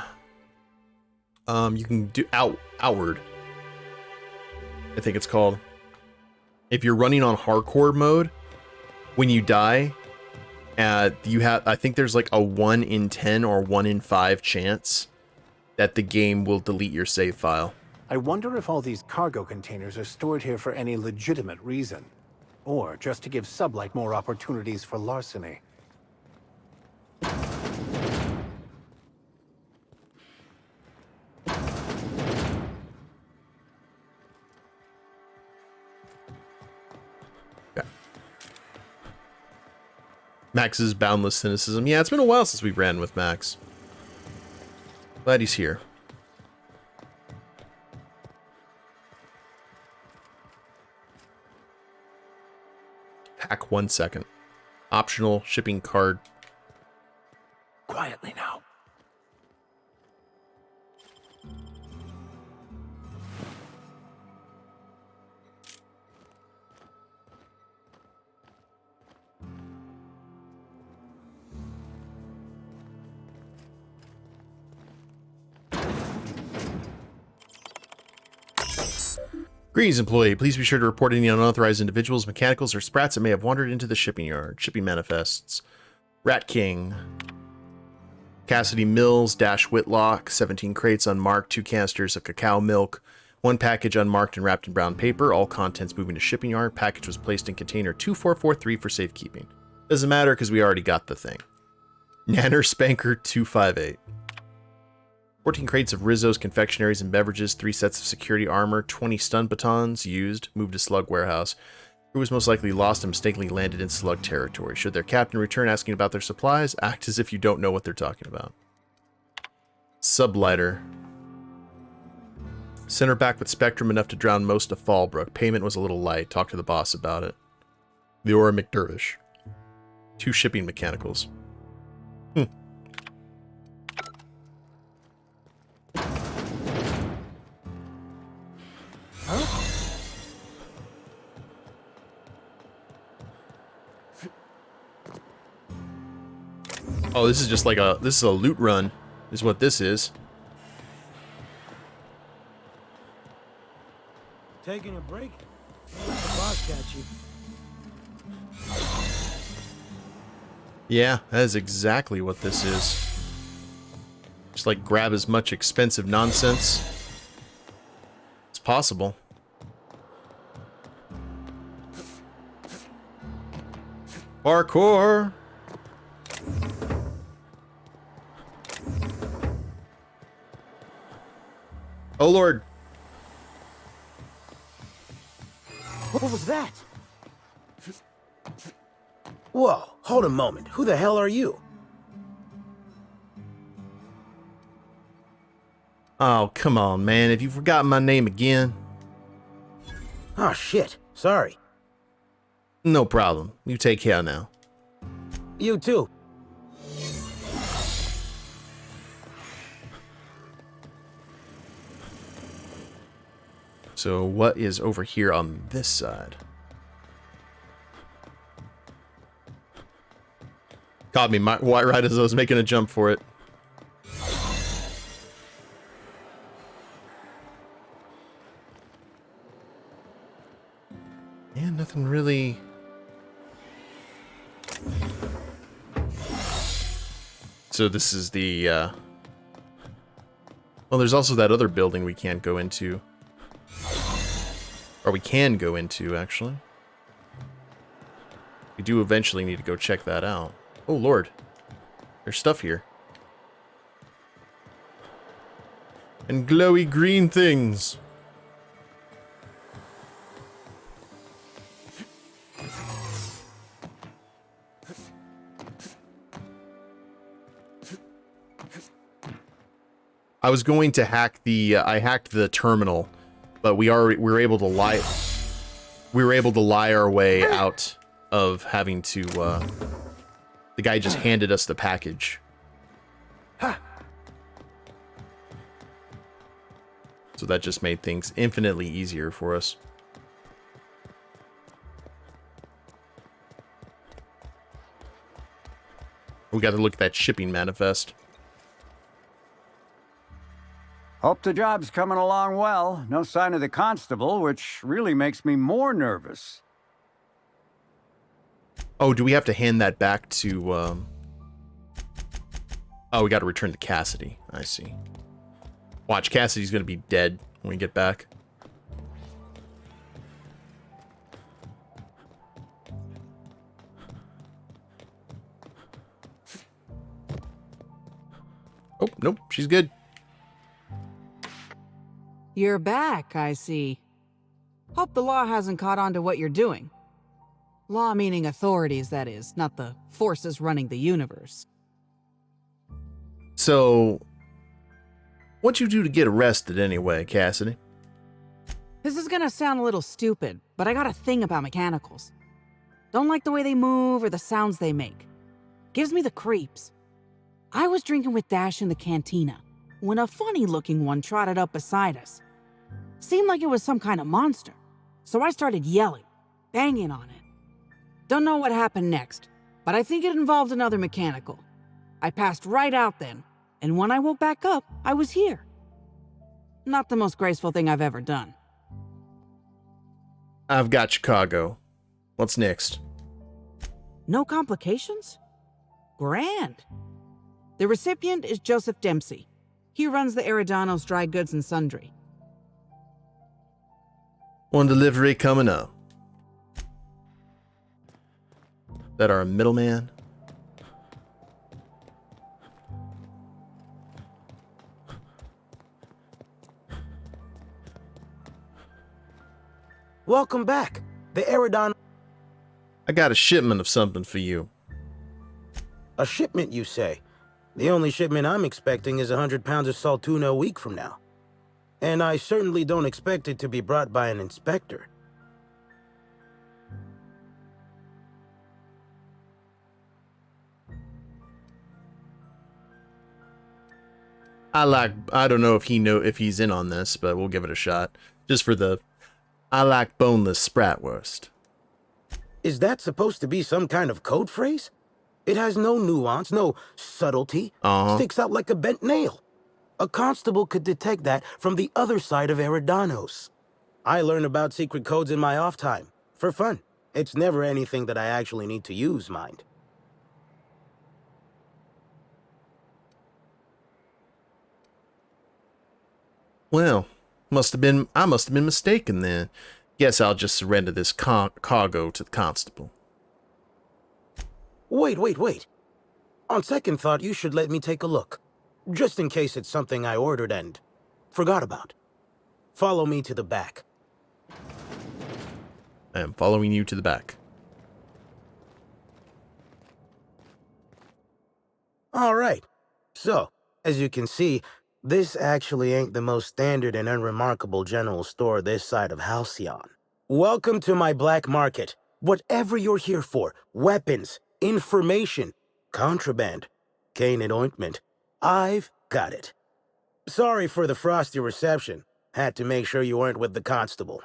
You can do Outward, I think it's called. If you're running on hardcore mode, when you die, I think there's like a 1 in 10 or 1 in 5 chance that the game will delete your save file. I wonder if all these cargo containers are stored here for any legitimate reason, or just to give Sublight more opportunities for larceny. Max's boundless cynicism. Yeah, it's been a while since we ran with Max. Glad he's here. Pack 1 second. Optional shipping card. Quietly now. Greetings, employee. Please be sure to report any unauthorized individuals, mechanicals, or sprats that may have wandered into the shipping yard. Shipping manifests. Rat King. Cassidy Mills, Dash Whitlock, 17 crates unmarked, 2 canisters of cacao milk, 1 package unmarked and wrapped in brown paper, all contents moving to shipping yard. Package was placed in container 2443 for safekeeping. Doesn't matter because we already got the thing. Nanner Spanker 258. 14 crates of Rizzo's confectionaries and beverages, 3 sets of security armor, 20 stun batons used, moved to SLUG warehouse. Who was most likely lost and mistakenly landed in SLUG territory. Should their captain return asking about their supplies, act as if you don't know what they're talking about. Sublighter. Sent her back with Spectrum enough to drown most of Fallbrook. Payment was a little light. Talk to the boss about it. Leora McDervish. 2 shipping mechanicals. Oh, this is just like this is a loot run, is what this is. Taking a break? Let the boss catch you. Yeah, that is exactly what this is. Just like grab as much expensive nonsense as possible. Parkour! Oh lord. What was that? Whoa, hold a moment. Who the hell are you? Oh, come on, man. Have you forgotten my name again? Oh, shit. Sorry. No problem. You take care now. You too. So what is over here on this side? Caught me right as I was making a jump for it. Yeah, nothing really... So this is the, well, there's also that other building we can't go into. Or we can go into, actually. We do eventually need to go check that out. Oh, Lord. There's stuff here. And glowy green things. I was going to hack the I hacked the terminal, but we were able to lie our way out of having to the guy just handed us the package. So that just made things infinitely easier for us. We got to look at that shipping manifest. Hope the job's coming along well. No sign of the constable, which really makes me more nervous. Oh, do we have to hand that back to, Oh, we got to return to Cassidy. I see. Watch, Cassidy's going to be dead when we get back. Oh, nope, she's good. You're back, I see. Hope the law hasn't caught on to what you're doing. Law meaning authorities, that is, not the forces running the universe. So, what'd you do to get arrested anyway, Cassidy? This is gonna sound a little stupid, but I got a thing about mechanicals. Don't like the way they move or the sounds they make. Gives me the creeps. I was drinking with Dash in the cantina when a funny-looking one trotted up beside us. Seemed like it was some kind of monster, so I started yelling, banging on it. Don't know what happened next, but I think it involved another mechanical. I passed right out then, and when I woke back up, I was here. Not the most graceful thing I've ever done. I've got Chicago. What's next? No complications? Grand. The recipient is Joseph Dempsey. He runs the Eridanos Dry Goods and Sundry. One delivery coming up. That our middleman? Welcome back. The Eridanos... I got a shipment of something for you. A shipment, you say? The only shipment I'm expecting is 100 pounds of saltuna a week from now. And I certainly don't expect it to be brought by an inspector. I don't know if he's in on this, but we'll give it a shot. Just for the I like boneless spratwurst. Is that supposed to be some kind of code phrase? It has no nuance, no subtlety. Sticks out like a bent nail. A constable could detect that from the other side of Eridanos. I learn about secret codes in my off time, for fun. It's never anything that I actually need to use, mind. Well, I must have been mistaken then. Guess I'll just surrender this cargo to the constable. Wait. On second thought, you should let me take a look. Just in case it's something I ordered and forgot about. Follow me to the back. I am following you to the back. All right. So, as you can see, this actually ain't the most standard and unremarkable general store this side of Halcyon. Welcome to my black market. Whatever you're here for, weapons, information, contraband, cane and ointment, I've got it. Sorry for the frosty reception. Had to make sure you weren't with the constable.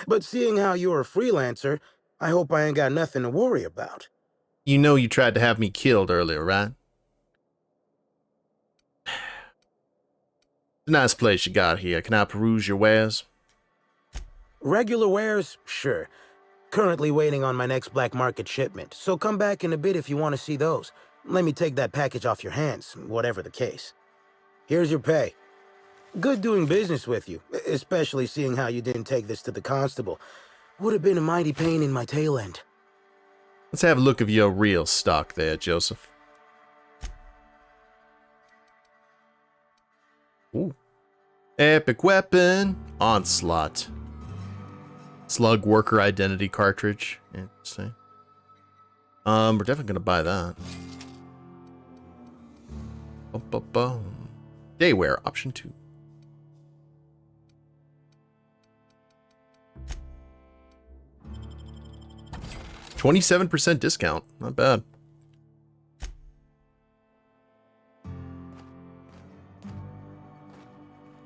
But seeing how you're a freelancer, I hope I ain't got nothing to worry about. You know you tried to have me killed earlier, right? It's a nice place you got here. Can I peruse your wares? Regular wares? Sure. Currently waiting on my next black market shipment, so come back in a bit if you want to see those. Let me take that package off your hands, whatever the case. Here's your pay. Good doing business with you, especially seeing how you didn't take this to the constable. Would have been a mighty pain in my tail end. Let's have a look of your real stock there, Joseph. Ooh. Epic weapon. Onslaught. SLUG worker identity cartridge. Interesting. We're definitely gonna buy that. Daywear, option 2. $27% discount. Not bad.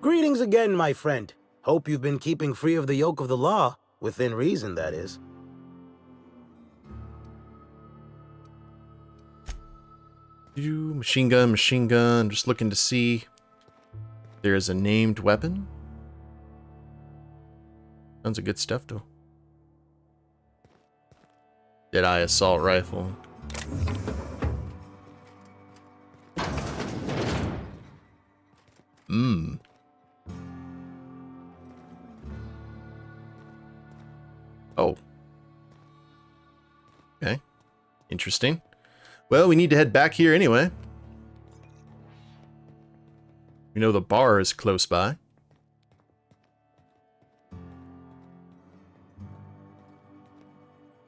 Greetings again, my friend. Hope you've been keeping free of the yoke of the law. Within reason, that is. Machine gun. Just looking to see if there's a named weapon. Sounds of good stuff, though. Deadeye assault rifle. Oh. Okay. Interesting. Well, we need to head back here anyway. We know the bar is close by.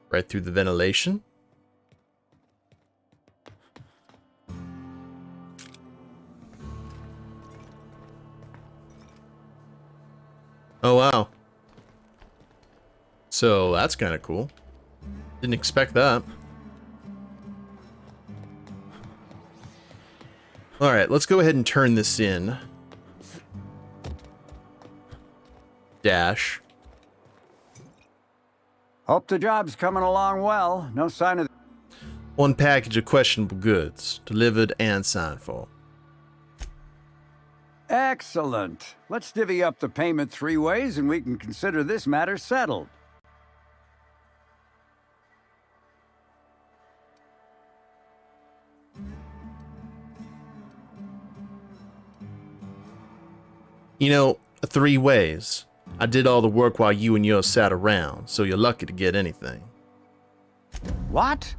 Right through the ventilation. Oh, wow. So, that's kind of cool. Didn't expect that. Alright, let's go ahead and turn this in. Dash. Hope the job's coming along well. No sign of... One package of questionable goods, delivered and signed for. Excellent. Let's divvy up the payment 3 ways and we can consider this matter settled. You know, 3 ways. I did all the work while you and yours sat around, so you're lucky to get anything. What?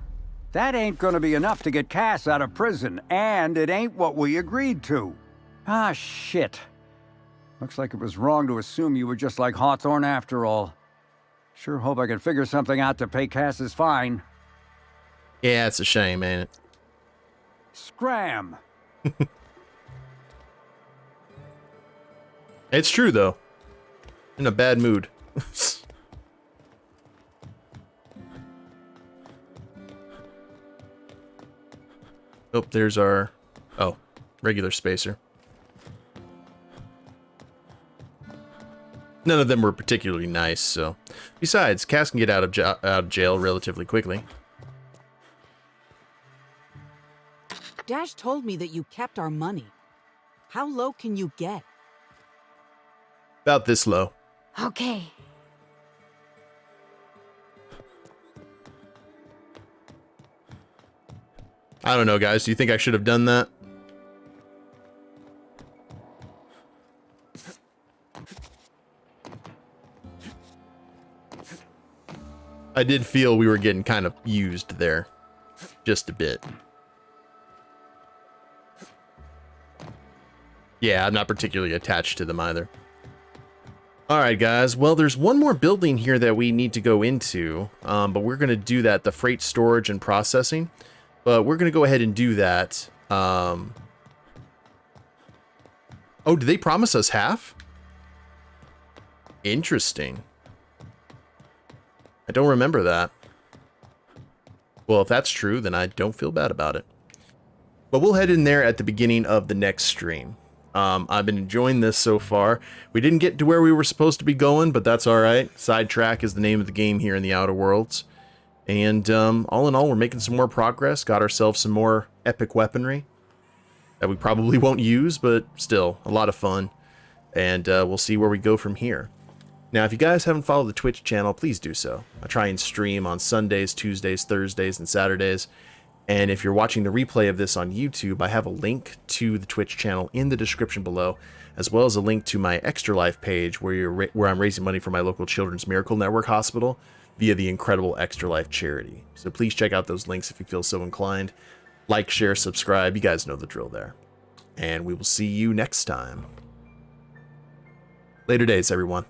That ain't gonna be enough to get Cass out of prison, and it ain't what we agreed to. Ah, shit. Looks like it was wrong to assume you were just like Hawthorne after all. Sure hope I can figure something out to pay Cass's fine. Yeah, it's a shame, ain't it? Scram! It's true, though. In a bad mood. Oh, there's our... Oh, regular spacer. None of them were particularly nice, so... Besides, Cass can get out of jail relatively quickly. Dash told me that you kept our money. How low can you get? About this low. Okay. I don't know, guys. Do you think I should have done that? I did feel we were getting kind of used there. Just a bit. Yeah, I'm not particularly attached to them either. Alright guys, well there's one more building here that we need to go into, but we're going to do that, the freight storage and processing, but we're going to go ahead and do that. Oh, did they promise us half? Interesting. I don't remember that. Well, if that's true, then I don't feel bad about it. But we'll head in there at the beginning of the next stream. I've been enjoying this so far. We didn't get to where we were supposed to be going, but that's alright. Sidetrack is the name of the game here in the Outer Worlds. And all in all, we're making some more progress. Got ourselves some more epic weaponry that we probably won't use, but still, a lot of fun. And we'll see where we go from here. Now, if you guys haven't followed the Twitch channel, please do so. I try and stream on Sundays, Tuesdays, Thursdays, and Saturdays. And if you're watching the replay of this on YouTube, I have a link to the Twitch channel in the description below, as well as a link to my Extra Life page where I'm raising money for my local Children's Miracle Network hospital via the incredible Extra Life charity. So please check out those links if you feel so inclined. Like, share, subscribe. You guys know the drill there. And we will see you next time. Later days, everyone.